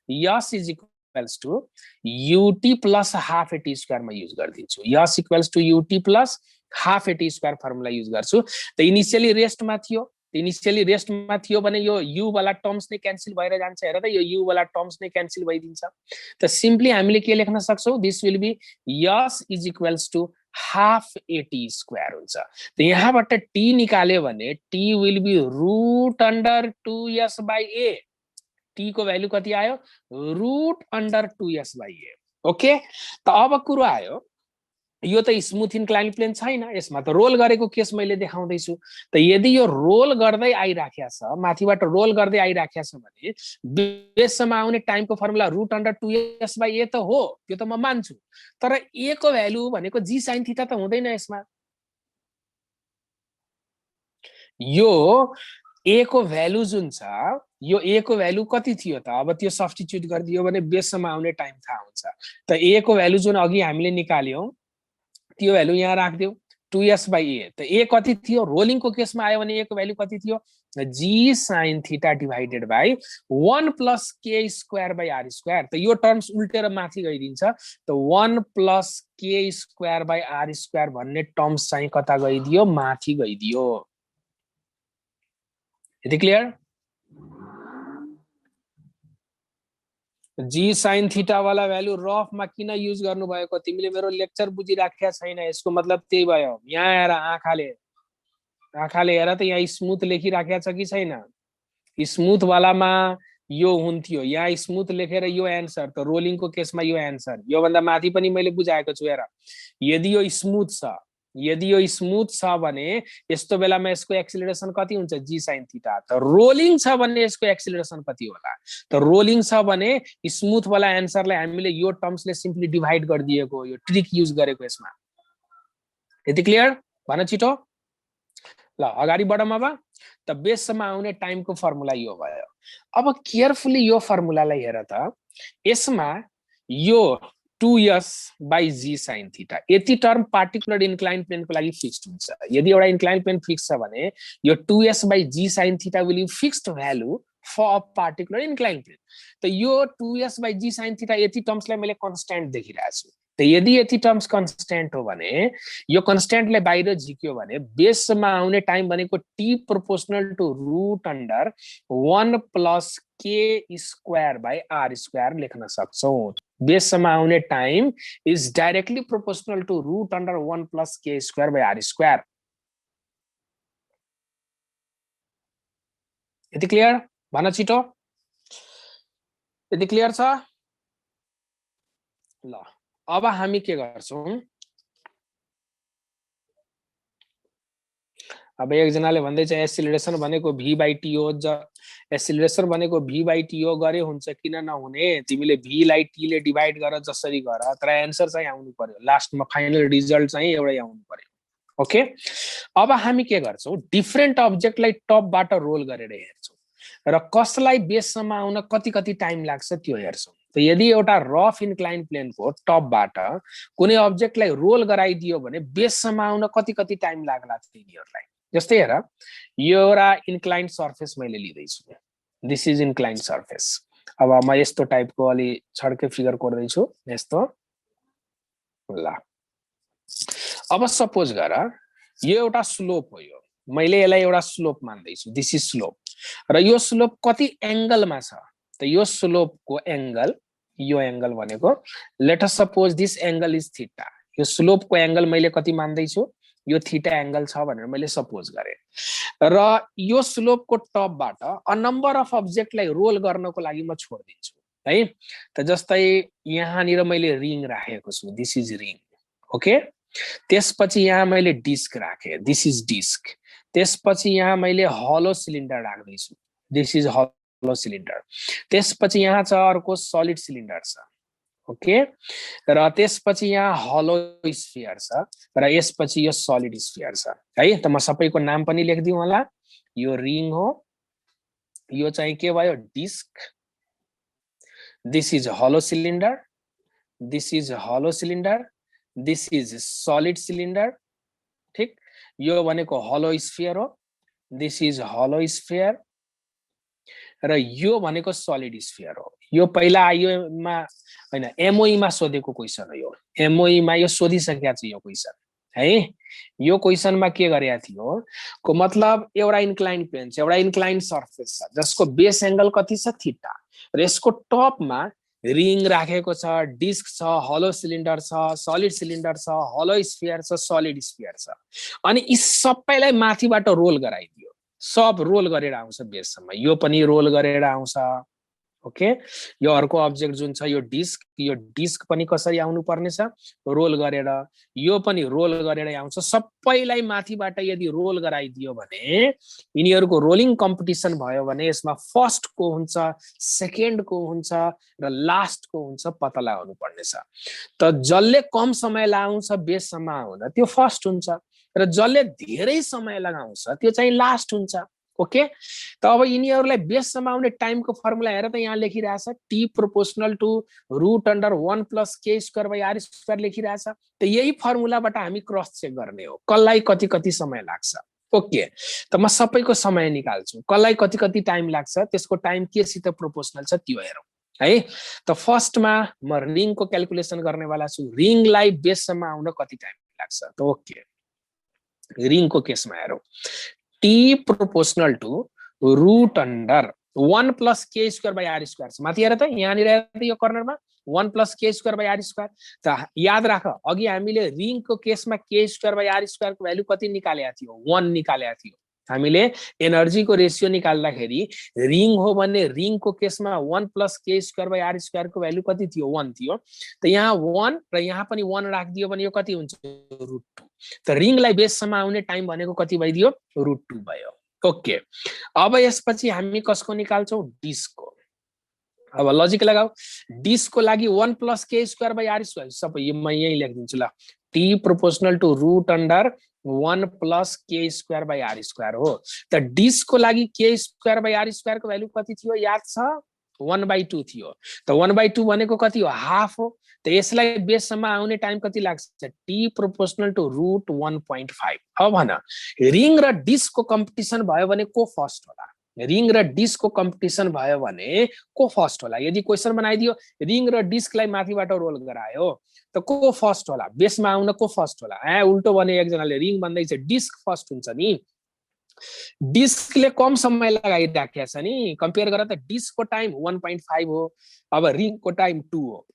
s is equals to ut + half at² मा युज गरिदिन्छु। S equals to ut + half at² formula use गर्छु। त इनिसियली रेस्टमा थियो, इनिसियली रेस्टमा थियो भने यो u वाला टर्म्स नै क्यान्सल भएर जान्छ। हेर त, यो u वाला टर्म्स नै क्यान्सल भइदिन्छ। त सिम्पली हामीले के लेख्न सक्छौँ? This will be s is equals to half at² हुन्छ। त यहाँबाट t निकाल्यो भने t will be root under 2s/a। t को भ्यालु कति आयो? Root under 2s/a। ओके, त अब कुरो आयो, यो त स्मूथ इन्क्लाइन प्लेन छैन, यसमा त रोल गरेको केस मैले देखाउँदैछु। त यदि यो रोल गर्दै आइराखेको छ, माथिबाट रोल गर्दै आइराखेको छ भने बेससम्म आउने टाइमको फर्मुला रुट अन्डर 2s/a त हो, त्यो त म मान्छु। तर a को भ्यालु भनेको जी साइन थीटा त हुँदैन यसमा। यो a को भ्यालु जुन छ, यो a को भ्यालु कति थियो त? अब त्यो सब्स्टिट्युट गरिदियो भने बेससम्म आउने टाइम थाहा हुन्छ। त a को भ्यालु जुन अघि हामीले निकाल्यौँ त्यो भ्यालु यहाँ राखिदियो 2s/a। त a कति थियो? रोलिङको केसमा आयो भने a को भ्यालु कति थियो? G sine theta divided by 1 plus के स्क्वायर बाई आर स्क्वायर। त यो टर्म्स उल्टेर माथि गइदिन्छ। त 1 प्लस के स्क्वायर बाई आर स्क्वायर भन्ने टर्म्स चाहिँ कता गइदियो, माथि गइदियो। यति क्लियर? जी साइन थीटा वाला भ्यालु रफमा किन युज गर्नुभएको? तिमीले मेरो लेक्चर बुझिराखेका छैन, यसको मतलब त्यही भयो। यहाँ हेर, आँखाले हेर त यहाँ स्मुथ लेखिराखेको छ कि छैन? स्मुथ वालामा यो हुन्थ्यो, यहाँ स्मुथ लेखेर यो एन्सर, त रोलिङको केसमा यो एन्सर। यो भन्दा माथि पनि मैले बुझाएको छु हेर। यदि यो स्मुथ छ भने यस्तो बेलामा यसको एक्सिलरेसन कति हुन्छ? जी साइन थीटा। त रोलिङ छ भने यसको एक्सिलरेसन कति होला? त रोलिङ छ भने स्मुथ वाला एन्सरलाई हामीले यो टर्म्सले सिम्पली डिभाइड गरिदिएको, यो ट्रिक युज गरेको यसमा। यति क्लियर? भन छिटो। ल अगाडि बढौँ अब। त बेससम्म आउने टाइमको फर्मुला यो भयो। अब केयरफुली यो फर्मुलालाई हेर त। यसमा यो 2s by g sine theta यति टर्म पार्टिकुलर इन्क्लाइन प्लेनको लागि फिक्स्ड हुन्छ। यदि एउटा इन्क्लाइन प्लेन फिक्स छ भने यो 2s by g sine theta will be fixed value for a particular incline plane. त यो 2s by g sine theta यति टर्म्सलाई मैले कन्स्ट्यान्ट देखिरहेको छु। त यदि यति टर्म्स कन्स्ट्यान्ट हो भने यो कन्स्ट्यान्टले बाहिर झिक्यो भने बेसमा आउने टाइम भनेको t proportional to root under 1 plus के स्क्वायर बाई आर स्क्वायर लेख्न सक्छौं। बेसमा आउने time is directly proportional to root under 1 plus के स्क्वायर बाई आर स्क्वायर। यति क्लियर? भन छिटो। यति क्लियर छ? ल अब हामी के गर्छौं? अब एकजनाले भन्दैछ एसिलरेसन भनेको v बाई टी हो। एसिलरेसन भनेको v बाई टी हो गरे हुन्छ, किन नहुने? तिमीले v लाई t ले डिवाइड गर, जसरी गर, तर एन्सर चाहिँ आउनु पर्यो। लास्टमा फाइनल रिजल्ट चाहिँ एउटै आउनु पर्यो। ओके, अब हामी के गर्छौं? डिफरेन्ट अब्जेक्टलाई टपबाट रोल गरेर हेर्छौं र कसलाई बेससम्म आउन कति कति टाइम लाग्छ त्यो हेर्छौं। त यदि एउटा रफ इन्क्लाइन प्लेनको टपबाट कुनै अब्जेक्टलाई रोल गराइदियो भने बेससम्म आउन कति कति टाइम लाग्ला तिनीहरूलाई। जस्तै हेर, यो एउटा इन्क्लाइन सर्फेस मैले लिँदैछु। This is incline surface. अब म यस्तो टाइपको अलि छड्के फिगर कोर्दैछु यस्तो। ल अब सपोज गर यो एउटा स्लोप हो। यो मैले यसलाई एउटा स्लोप मान्दैछु। This is slope. र यो स्लोप कति एंगलमा छ? त यो स्लोपको एंगल, यो एंगल भनेको let us suppose this angle is theta. यो स्लोपको एंगल मैले कति मान्दैछु? यो थीटा एंगल छ भनेर मैले सपोज गरे। र यो स्लोपको टपबाट अ नम्बर अफ अब्जेक्टलाई रोल गर्नको लागि म छोड्दिन्छु है। त जस्तै यहाँनिर मैले रिङ राखेको छु। This is ring. ओके, त्यसपछि यहाँ मैले डिस्क राखे। This is disc. त्यसपछि यहाँ मैले हलो सिलिन्डर राख्दैछु। This is hollow cylinder. त्यसपछि यहाँ छ अर्को सलिड सिलिन्डर छ। ओके, र त्यसपछि यहाँ हलो स्फियर छ र यसपछि यो सलिड स्फियर छ है। त म सबैको नाम पनि लेखिदिउँ होला। यो रिङ हो, यो चाहिँ के भयो? Disc. This is hollow cylinder, this is hollow cylinder, this is solid cylinder. ठीक, यो भनेको हलो स्फियर हो। दिस इज हलो स्फियर र यो भनेको सलिड स्फियर हो। यो पहिला आइयोमा हैन, एमओई मा सोधेको क्वेशन हो। यो एमओई मा यो सोधिसकेको छ यो क्वेशन है। यो क्वेशनमा के गरेको थियो को मतलब एउटा इन्क्लाइन प्लेन छ, एउटा इन्क्लाइन सर्फेस छ जसको बेस एंगल कति छ? थीटा। र यसको टपमा रिङ राखेको छ, डिस्क छ, हलो सिलिन्डर छ, सलिड सिलिन्डर छ, हलो स्फियर छ, सलिड स्फियर छ। अनि यी सबैलाई माथिबाट रोल गराइदियो। सब रोल गरेर आउँछ बेससम्म। यो पनि रोल गरेर आउँछ। ओके, यो अर्को अब्जेक्ट जुन छ यो डिस्क पनि कसरी आउनु पर्ने छ? रोल गरेर। यो पनि रोल गरेर आउँछ। सबैलाई माथिबाट यदि रोल गराइदियो भने यिनीहरूको रोलिङ कम्पिटिसन भयो भने यसमा फर्स्ट को हुन्छ, सेकेन्ड को हुन्छ र लास्ट को हुन्छ, पत्ता लगाउनु पर्ने छ। त जसले कम समय लगाउँछ बेससम्म आउन त्यो फर्स्ट हुन्छ र जसले धेरै समय लगाउँछ त्यो चाहिँ लास्ट हुन्छ। ओके, त अब यिनीहरूलाई बेससम्म आउने टाइमको फर्मुला हेर त यहाँ लेखिरहेछ। T proportional to root under 1 plus के स्क्वायर बाई आर स्क्वायर लेखिरहेछ। त यही फर्मुलाबाट हामी क्रस चेक गर्ने हो कसलाई कति कति समय लाग्छ। ओके, त म सबैको समय निकाल्छु, कसलाई कति कति टाइम लाग्छ त्यसको टाइम केसित प्रोपोर्सनल छ त्यो हेरौँ है। त फर्स्टमा म रिङको क्याल्कुलेसन गर्नेवाला छु, रिङलाई बेससम्म आउन कति टाइम लाग्छ। त ओके, रिङको केसमा हेरौँ, T proportional to root under 1 plus के स्क्वायर बाई आर स्क्वायर छ। माथि हेर त, यहाँनिर हेर त, यो कर्नरमा 1 प्लस के स्क्वायर बाई आर स्क्वायर। त याद राख, अघि हामीले रिङको केसमा के स्क्वायर बाई आर स्क्वायरको भ्यालु कति निकालेका थियो, 1 निकालेका थियो। हामीले एनर्जीको रेसियो निकाल्दाखेरि रिङ हो भने रिङको केसमा 1 प्लस के स्क्वायर बाई आर स्क्वायरको भ्यालु कति थियो, 1 थियो। त यहाँ 1 र यहाँ पनि 1 राखिदियो भने यो कति हुन्छ, रुट 2। त रिङलाई बेससम्म आउने टाइम भनेको कति भइदियो, रुट 2 भयो। ओके, अब यसपछि हामी कसको निकाल्छौँ, डिस्कको। अब लजिक लगाऊ, डिस्कको लागि 1 प्लस के स्क्वायर बाई आर स्क्वायर सबै म यही लेखिदिन्छु ल, t proportional to root under 1 plus के स्क्वायर बाई आर स्क्वायर हो। त डिस्कको लागि k square by are square को भ्यालु कति थियो, याद छ, 1/2 थियो। त 1/2 भनेको कति हो, हाफ हो। त यसलाई बेससम्म आउने टाइम कति लाग्छ, टी प्रोपोर्सनल टु रूट 1.5। अब भन, रिङ र डिस्कको कम्पिटिसन भयो भने को फर्स्ट होला, रिङ र डिस्कको कम्पिटिसन भयो भने को फर्स्ट होला। यदि क्वेसन बनाइदियो रिङ र डिस्कलाई माथिबाट रोल गरायो त को फर्स्ट होला, बेसमा आउन को फर्स्ट होला। उल्टो भने एकजनाले रिङ भन्दैछ डिस्क फर्स्ट हुन्छ नि, डिस्कले कम समय लगाइराखेको छ नि, कम्पेयर गर त डिस्कको टाइम 1.5 हो, अब रिङको टाइम 2 हो।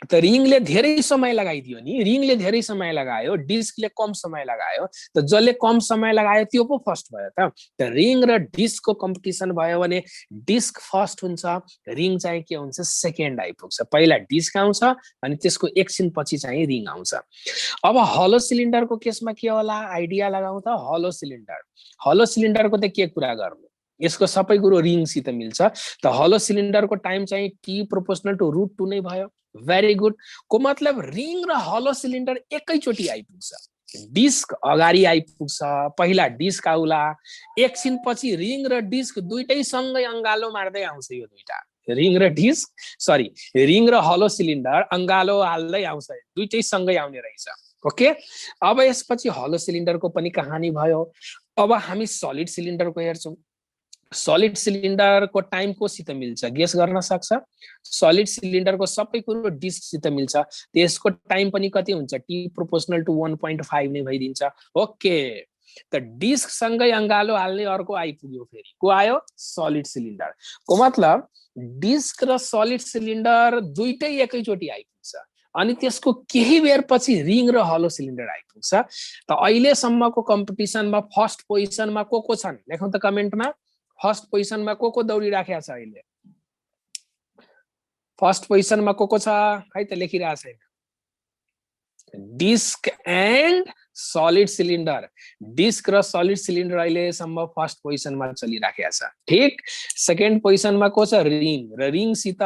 त रिङले धेरै समय लगाइदियो नि, रिङले धेरै समय लगायो, डिस्कले कम समय लगायो। त जसले कम समय लगायो त्यो पो फर्स्ट भयो त। त रिङ र डिस्कको कम्पिटिसन भयो भने डिस्क फर्स्ट हुन्छ, रिङ चाहिँ के हुन्छ, सेकेन्ड आइपुग्छ। पहिला डिस्क आउँछ अनि त्यसको एकछिन पछि चाहिँ रिङ आउँछ। अब हलो सिलिन्डरको केसमा के होला, आइडिया लगाउँ त। हलो सिलिन्डर, हलो सिलिन्डरको त के कुरा गर्नु, यसको सबै कुरो रिङसित मिल्छ। त हलो सिलिन्डरको टाइम चाहिँ टी प्रोपोर्सनल टु रूट 2 नै भयो। भेरी गुड, को मतलब रिङ र हलो सिलिन्डर एकैचोटि आइपुग्छ। डिस्क अगाडि आइपुग्छ, पहिला डिस्क आउला, एकछिन पछि रिङ र डिस्क दुईटै सँगै अंगालो मार्दै आउँछ। यो दुईटा रिङ र डिस्क, सरी, रिङ र हलो सिलिन्डर अंगालो हाल्दै आउँछ, दुईटै सँगै आउने रहेछ। ओके, अब यसपछि हलो सिलिन्डरको पनि कहानी भयो। अब हामी सलिड सिलिन्डरको हेर्छौँ। सलिड सिलिन्डरको टाइम कोसित मिल्छ, गेस गर्न सक्छ, सलिड सिलिन्डरको सबै कुरो डिस्कसित मिल्छ। त्यसको टाइम पनि कति हुन्छ, टी प्रोपोर्सनल टु 1.5 नै भइदिन्छ। ओके, त डिस्क सँगै अंगालो हाल्ने अर्को आइपुग्यो, फेरि को आयो, सलिड सिलिन्डर। को मतलब डिस्क र सलिड सिलिन्डर दुईटै एकैचोटि आइपुग्छ अनि त्यसको केही बेर पछि रिङ र हलो सिलिन्डर आइपुग्छ। त अहिलेसम्मको कम्पिटिसनमा फर्स्ट पोजिसनमा को छन्, लेखौँ त कमेन्टमा, फर्स्ट पोजिसनमा को दौडिराखेको छ अहिले, फर्स्ट पोजिसनमा को छ, है त लेखिरहेको छैन, disc and solid cylinder. Disc र सलिड सिलिन्डर अहिलेसम्म फर्स्ट पोजिसनमा चलिराखेको छ। ठिक, सेकेन्ड पोजिसनमा को छ, रिङ, र रिङसित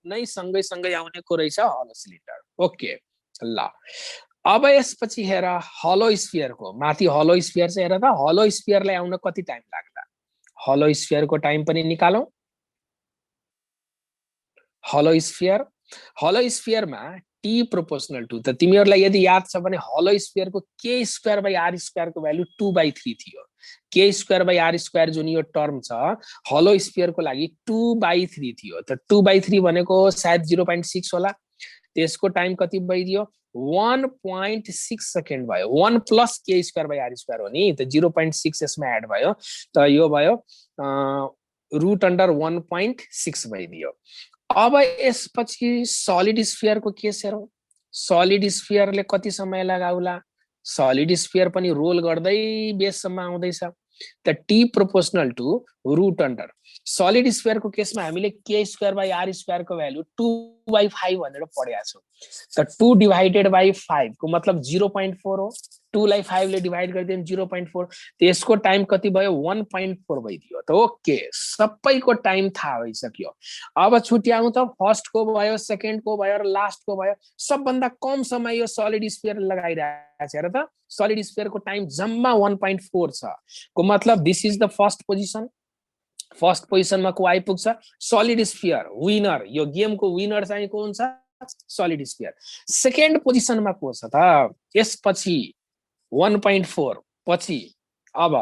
नै सँगै सँगै आउने को रहेछ, हलो सिलिन्डर। ओके ल, अब यसपछि हेर हलो स्फियरको, माथि हलो स्फियर चाहिँ हेर त, हलो स्फियरलाई आउन कति टाइम लाग्ला, हलो स्फियरको टाइम पनि निकालौँ। हलो स्फियर, हलो स्फियरमा टी प्रोपोर्सनल टु, त तिमीहरूलाई यदि याद छ भने हलो स्फियरको के स्क्वायर बाई आर स्क्वायरको भ्यालु 2/3 थियो। के स्क्वायर बाई आर स्क्वायर जुन यो टर्म छ हलो स्फियरको लागि 2/3 थियो। त 2/3 भनेको सायद 0.6 होला। त्यसको टाइम कति भइदियो, 1.6 सेकेन्ड भयो। 1 प्लस के स्क्वायर बाई आर स्क्वायर हो नि, त 0.6 यसमा एड भयो, त यो भयो रुट अंडर 1.6 भइदियो। अब यसपछि सलिड स्फियरको केस हेरौँ। सलिड स्फियरले कति समय लगाउला, सलिड स्फियर पनि रोल गर्दै बेससम्म आउँदैछ। त t proportional to root under, solid स्फियरको केसमा हामीले के स्क्वायर बाई आर स्क्वायरको भ्यालु 2/5 भनेर पढेका छौँ। त 2 डिभाइडेड बाई 5 को मतलब 0.4 हो। 2 लाई 5 ले डिभाइड गरिदियो भने 0.4, त्यसको टाइम कति भयो, 1.4 भइदियो। त ओके, सबैको टाइम थाहा भइसक्यो। अब छुट्याउँ त, फर्स्ट को भयो, सेकेन्ड को भयो र लास्ट को भयो। सबभन्दा कम समय यो सलिड स्फियर लगाइरहेको छ। हेर त, सलिड स्फियरको टाइम जम्मा 1.4 छ, को मतलब this is the first position. First पोजिसनमा को आइपुग्छ, सलिड स्फियर विनर। यो गेमको विनर चाहिँ को हुन्छ, सलिड स्फियर। सेकेन्ड पोजिसनमा को छ त, यसपछि 1.4 पछि अब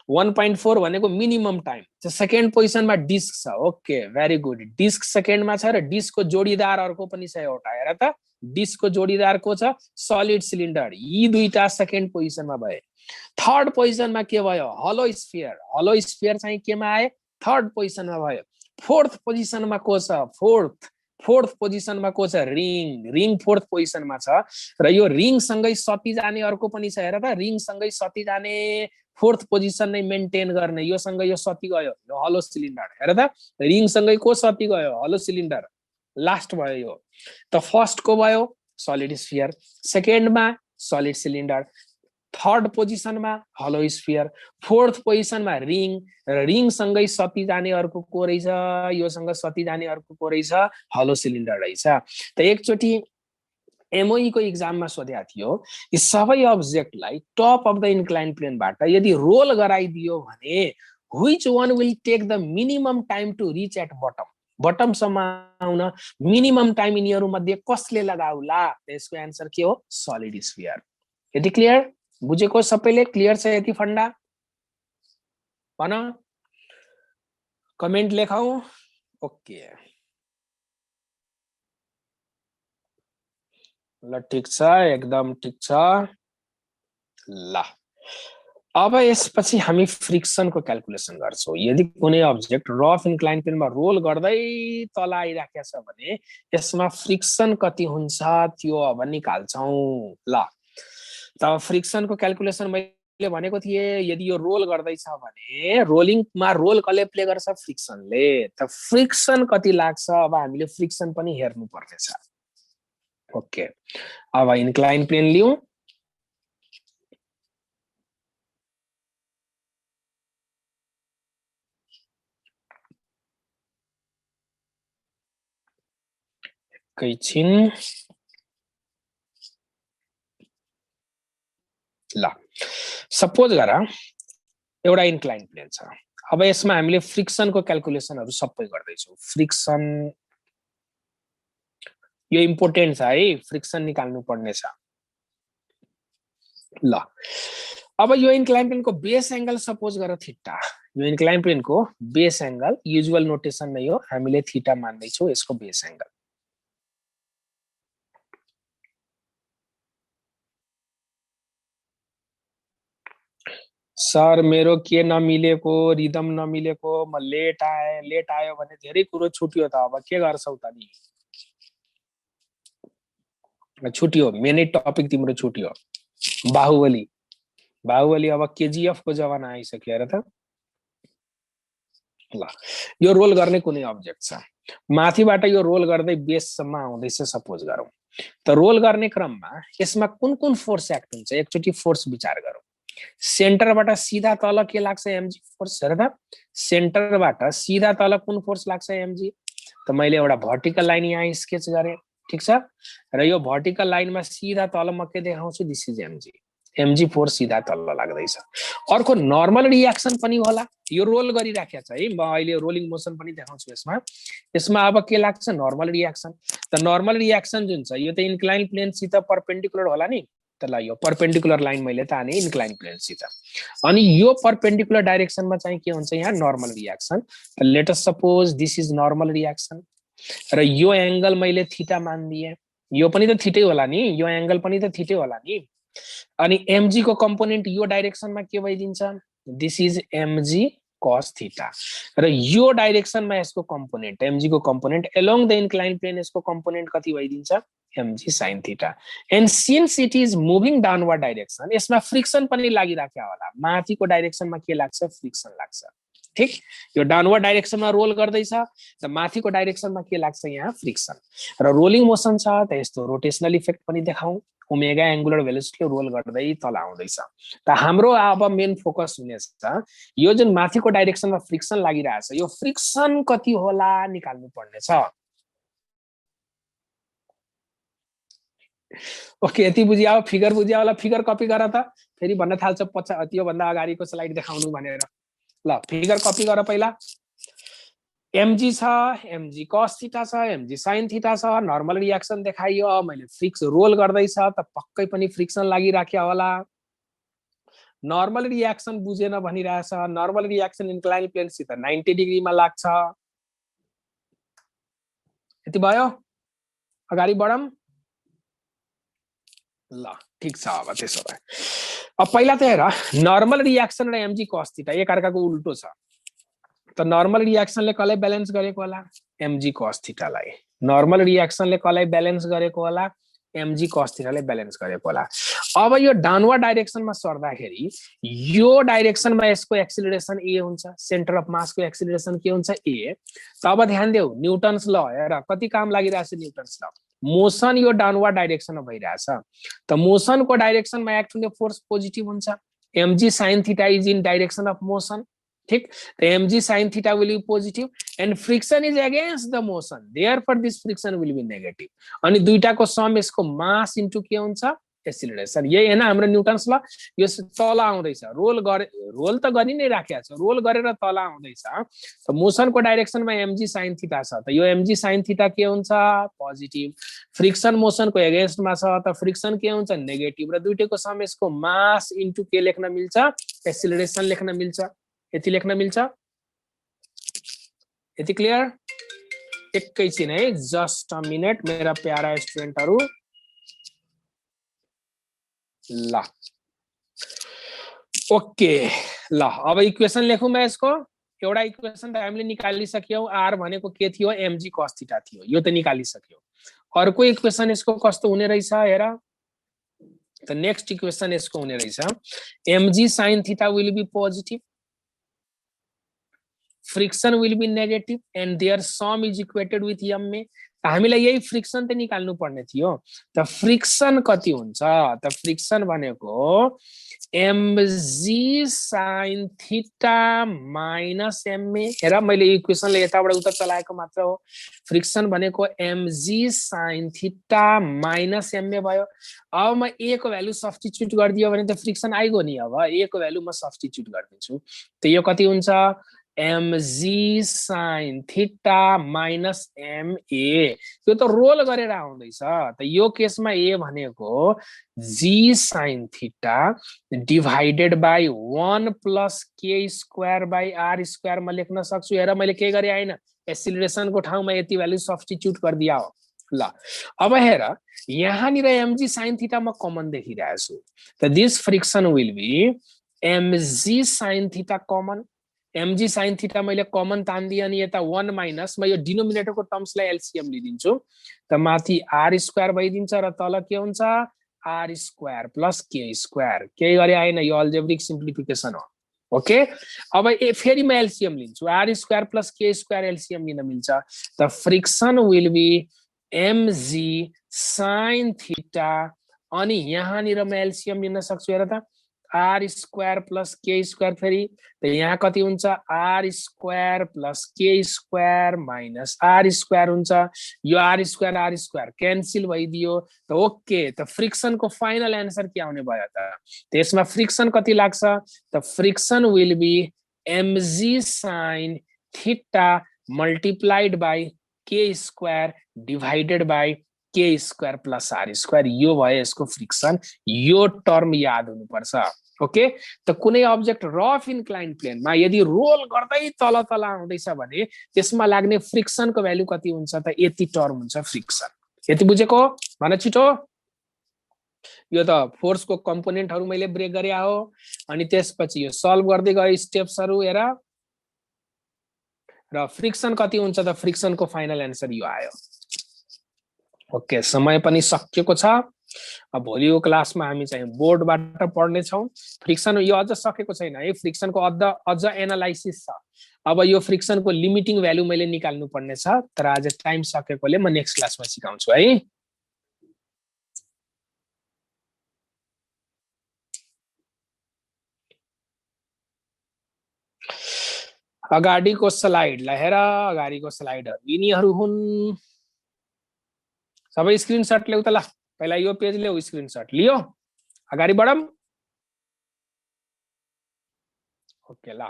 1.4 भनेको मिनिमम टाइम, सेकेन्ड पोजिसनमा डिस्क छ। ओके भेरी गुड, डिस्क सेकेन्डमा छ र डिस्कको जोडीदार अर्को पनि छ एउटा। हेर त डिस्कको जोडीदार को छ, सलिड सिलिन्डर। यी दुईटा सेकेन्ड पोजिसनमा भए। थर्ड पोजिसनमा के भयो, हलो स्फियर। हलो स्फियर चाहिँ केमा आए, थर्ड पोजिसनमा भयो। फोर्थ पोजिसनमा को छ, फोर्थ पोजिसनमा को छ, रिङ। रिङ फोर्थ पोजिसनमा छ र यो रिङ सँगै सती जाने अर्को पनि छ। हेर त रिङ सँगै सती जाने, फोर्थ पोजिसन नै मेन्टेन गर्ने। यो सँगै यो सती गयो, यो हलो सिलिन्डर। हेर त रिङ सँगै को सती गयो, हलो सिलिन्डर। लास्ट भयो यो। त फर्स्ट को भयो सलिड स्फियर, सेकेन्डमा सलिड सिलिन्डर, थर्ड पोजिसनमा हलो स्फियर, फोर्थ पोजिसनमा रिङ। रिङ सँगै सती जाने अर्को को रहेछ, योसँग सती जाने अर्को को रहेछ, हलो सिलिन्डर रहेछ। त एकचोटि एमओई को एक्जाममा सोधेको थियो, यी सबै अब्जेक्टलाई टप अफ द इन्क्लाइन प्लेनबाट यदि रोल गराइदियो भने which one will take the minimum time to reach at bottom, बटमसम्म आउन मिनिमम टाइम यिनीहरू मध्ये कसले लगाउला? त्यसको एन्सर के हो, सलिड स्फियर। यति क्लियर, बुझेको सबैले? क्लियर छ यति फन्डा? भन, कमेन्ट लेखौ। ओके ल ठिक छ, एकदम ठिक छ। ल अब यसपछि हामी फ्रिक्सनको क्याल्कुलेसन गर्छौं। यदि कुनै अब्जेक्ट रफ इन्क्लाइन प्लेनमा रोल गर्दै तल आइराखेको छ भने यसमा फ्रिक्सन कति हुन्छ त्यो अब निकाल्छौं। ल त फ्रिक्सनको क्याल्कुलेसन मैले भनेको थिएँ, यदि यो रोल गर्दैछ भने रोलिङमा रोल कसले प्ले गर्छ, फ्रिक्सनले। त फ्रिक्सन कति लाग्छ अब हामीले फ्रिक्सन पनि हेर्नु पर्नेछ। ओके अब इन्क्लाइन प्लेन लिउँ। एकैछिन ल सपोज गर एउटा इन्क्लाइन प्लेन छ। अब यसमा हामीले फ्रिक्सनको क्याल्कुलेसनहरु सबै गर्दैछौँ। फ्रिक्सन यो इम्पोर्टेन्ट छ है, फ्रिक्सन निकाल्नु पर्ने छ। ल अब यो इन्क्लाइन प्लेनको बेस एंगल सपोज गर थीटा। यो इन्क्लाइन प्लेनको बेस एंगल युजुअल नोटेसन नै हो, हामीले थीटा मान्दैछौँ यसको बेस एंगल। सर मेरो के नमिलेको, रिदम नमिलेको, म लेट आयो भने धेरै कुरो छुट्यो त अब के गर्छौ त नि? छुट्यो, मेन टपिक तिम्रो छुट्यो। बाहुबली बाहुबली अब केजीएफ को जमाना आइसक्यो। हेर त ल यो रोल गर्ने कुनै अब्जेक्ट छ, माथिबाट यो रोल गर्दै बेससम्म आउँदैछ सपोज गरौँ। त रोल गर्ने क्रममा यसमा कुन कुन फोर्स एक्ट हुन्छ एकचोटि फोर्स विचार गरौँ। सेन्टरबाट सीधा तल के लाग्छ, एमजी फोर्स। हेर त सेन्टरबाट सीधा तल कुन फोर्स लाग्छ, एमजी। त मैले एउटा भर्टिकल लाइन यहाँ स्केच गरे, ठीक छ। र यो भर्टिकल लाइनमा सीधा तल म के देखाउँछु, this is MG. MG force सीधा तल लाग्दैछ। अर्को नर्मल रिएक्सन पनि होला, यो रोल गरिराखेको छ है, म अहिले रोलिङ मोसन पनि देखाउँछु यसमा। यसमा अब के लाग्छ, नर्मल रिएक्सन। त नर्मल रिएक्सन जुन छ यो त इन्क्लाइन प्लेनसित परपेन्डिकुलर होला नि। त ल यो परपेन्डिकुलर लाइन मैले ताने इन्क्लाइन प्लेनसित, अनि यो परपेन्डिकुलर डाइरेक्सनमा चाहिँ के हुन्छ, यहाँ normal reaction. Late us suppose this is normal reaction र यो एंगल मैले थीटा मानिदिए। यो पनि त थीटै होला नि, यो एंगल पनि त थीटै होला नि। अनि एमजी को कंपोनेंट यो डाइरेक्सनमा के भइदिन्छ, this is mg cos theta. र यो डाइरेक्सनमा यसको कंपोनेंट एमजी को component along the incline plane यसको कंपोनेंट कति भइदिन्छ, mg sin theta. And since it is moving downward direction यसमा फ्रिक्सन पनि लागिराख्या होला। माथिको डाइरेक्सनमा के लाग्छ, फ्रिक्सन लाग्छ। ठीक, यो डाउनवर्ड डाइरेक्सनमा रोल गर्दैछ त माथिको डाइरेक्सनमा के लाग्छ, यहाँ फ्रिक्सन। र रोलिङ मोसन छ त यस्तो रोटेशनल इफेक्ट पनि देखाउँ। ओमेगा एंगुलर भेलोसिटी रोल गर्दै तल आउँदैछ। त हाम्रो अब मेन फोकस हुनेछ यो जुन माथिको डाइरेक्सनमा फ्रिक्सन लागिरहेछ यो फ्रिक्सन कति होला निकाल्नु पर्नेछ। ओके यति बुझिया, फिगर बुझिया होला। फिगर कपी गर त, फेरि भन्न थाल्छ पछि त्यो भन्दा अगाडिको स्लाइड देखाउनु भनेर। ल फिगर कपी गर पहिला। एमजी छ, एमजी cos थीटा छ, एमजी sin थीटा छ, नर्मल रिएक्सन देखाइयो। मैले फ्रिक्स रोल गर्दैछ त पक्कै पनि फ्रिक्सन लागिराख्या होला। नर्मल रिएक्सन बुझेन भनिरहेछ नर्मल रिएक्सन इन्क्लाइन प्लेनसित 90 डिग्रीमा लाग्छ यति भयो अगाडि बढम ल ठीक छ अब त्यसो भए अब पहिला त हेर नर्मल रिएक्सन र एमजी cos थीटा एक अर्काको उल्टो छ त नर्मल रिएक्सनले कसलाई ब्यालेन्स गरेको होला एमजी cos थीटालाई नर्मल रिएक्सनले कसलाई ब्यालेन्स गरेको होला एमजी cos थीटाले ब्यालेन्स गरेको होला अब यो डाउनवर्ड डाइरेक्सनमा सर्दाखेरि यो डाइरेक्सनमा यसको एक्सिलरेसन ए हुन्छ सेन्टर अफ मासको एक्सिलरेसन के हुन्छ ए तब ध्यान देऊ न्यूटन्स ल हेर कति काम लागिरहेछ न्यूटन्स ल मोसन यो डाउनवर्ड डाइरेक्सनमा भइरहेछ त मोसनको डाइरेक्सनमा एक्ट हुने फोर्स पोजिटिभ हुन्छ MG sine theta is in direction of motion ठीक the mg sin theta will be positive and friction is against the motion therefore this friction will be negative अनि दुईटाको some यसको मास into के हुन्छ acceleration यही हैन हाम्रो Newton's ल यो तल आउँदैछ रोल त गरि नै राखेको छ रोल गरेर तल आउँदैछ त मोसनको डाइरेक्सनमा mg sin थीटा छ त यो mg sin थीटा के हुन्छ पोजिटिभ फ्रिक्सन मोसनको एगेन्स्टमा छ त फ्रिक्सन के हुन्छ नेगेटिभ र दुईटैको सम यसको मास इन्टु के लेख्न मिल्छ एक्सिलरेसन लेख्न मिल्छ यति लेख्न मिल्छ यति क्लियर एकैछिन है जस्ट अ मिनट मेरा प्यारा स्टुडेन्टहरु ल ओके ल अब इक्वेसन लेखौं म यसको एउटा इक्वेसन त हामीले निकालिसक्यौ r भनेको के थियो mg cos थीटा थियो यो त निकालिसक्यौ अर्को इक्वेसन यसको कस्तो हुने रहेछ हेर त नेक्स्ट इक्वेसन यसको हुने रहेछ mg sin theta will be positive friction will be negative and their sum is equated with m में हामीलाई यही फ्रिक्सन त निकाल्नु पर्ने थियो त फ्रिक्सन कति हुन्छ त फ्रिक्सन भनेको mg sin theta minus ma हेर मैले इक्वेसनले यताबाट उता चलाएको मात्र हो फ्रिक्सन भनेको mg sin theta minus ma भयो अब म a को भ्यालु सब्स्टिट्युट गरिदियो भने त फ्रिक्सन आइगयो नि अब a को भ्यालु म सब्स्टिट्युट गर्दिन्छु त यो कति हुन्छ mg sin theta minus ma यो त रोल गरेर आउँदैछ त यो केसमा a भनेको g sin theta divided by 1 plus k square by r square म लेख्न सक्छु हेर मैले के गरे हैन एक्सिलरेसनको ठाउँमा यति भ्यालु सब्स्टिट्युट गर्दिया हो ल अब हेर यहाँ निर mg sin थीटा म कमन देखिरहेछु त this friction will be mg sin theta common mg sin theta मैले कमन तान्दिए अनि यता 1 माइनस म यो डिनोमिनेटरको टर्म्सलाई एलसीएम लिदिन्छु त माथि r स्क्वायर भइदिन्छ र तल के हुन्छ r square plus k square के गरे हैन यो अल्जेब्रिक सिम्प्लिफिकेसन हो ओके अब फेरि म एलसीएम लिन्छु r square plus k square LCM लिन मिल्छ त friction will be mg sin theta अनि यहाँ निर म एलसीएम लिन सक्छु हेर त r square plus k square फेरि त यहाँ कति हुन्छ r square plus k square minus r square हुन्छ यो r स्क्वायर क्यान्सल भइदियो त ओके त फ्रिक्सन को फाइनल आन्सर के आउने भयो त त्यसमा फ्रिक्सन कति लाग्छ त friction will be mg sin theta multiplied by k square divided by k square plus r square यो भयो यसको फ्रिक्सन यो टर्म याद हुनुपर्छ ओके त कुनै अब्जेक्ट रफ इन्क्लाइन प्लेनमा यदि रोल गर्दै तल तल आउँदैछ भने त्यसमा लाग्ने फ्रिक्सनको भ्यालु कति हुन्छ त यति टर्म हुन्छ फ्रिक्सन यति बुझेको भन छिटो यो त फोर्सको कम्पोनेन्टहरु मैले ब्रेक गरे हो अनि त्यसपछि यो सल्भ गर्दै गए स्टेप्सहरु हेर र फ्रिक्सन कति हुन्छ त फ्रिक्सनको फाइनल आन्सर यो आयो ओके समय पनि सकिएको छ अब भोलिको क्लासमा हामी चाहिँ बोर्डबाट पढ्ने छौं फ्रिक्सन यो अझ सकेको छैन है फ्रिक्सनको अझ एनालाइसिस छ अब यो फ्रिक्सनको लिमिटिङ भ्यालु मैले निकाल्नु पर्ने छ तर आज टाइम सकेकोले म नेक्स्ट क्लासमा सिकाउँछु है अगाडिको स्लाइडलाई हेर अगाडिको स्लाइडहरु यिनीहरु हुन् सबै स्क्रिनशट ल्याउ त ल पहिला यो पेज ल्याउ स्क्रिनशट लियो अगाडि बढम ओके ल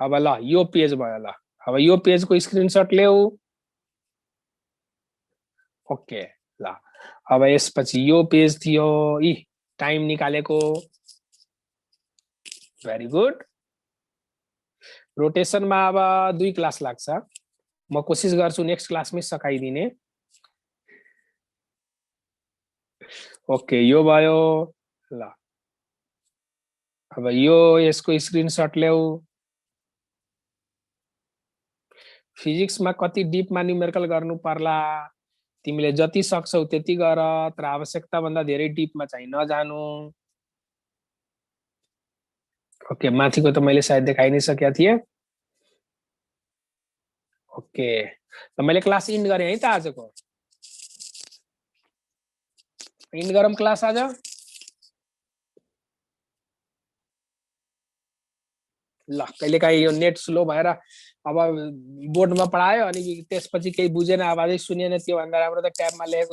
अब ल यो पेज भयो ल अब यो पेजको स्क्रिनशट ल्याउ ओके ल अब यसपछि यो पेज थियो इ टाइम निकालेको भेरी गुड। रोटेसनमा अब 2 क्लास लाग्छ, म कोसिस गर्छु नेक्स्ट क्लासमै सकाइदिने। ओके यो भयो ल। अब यो यसको स्क्रिनशट ल्याऊ। फिजिक्समा कति डिपमा न्युमेरिकल गर्नु पर्ला, तिमीले जति सक्छौ त्यति गर, तर आवश्यकता भन्दा धेरै डिपमा चाहिँ नजानु। ओके माथिको त मैले सायद देखाइ नै सकेका थिएँ। ओके त मैले क्लास इन्ड गरेँ है त आजको। इन्ड गरौँ क्लास आज। ल कहिलेकाहीँ यो नेट स्लो भएर अब बोर्डमा पढायो अनि त्यसपछि केही बुझेन, आवाजै सुनेन, त्यो भन्दा राम्रो त ट्याबमा लेखेको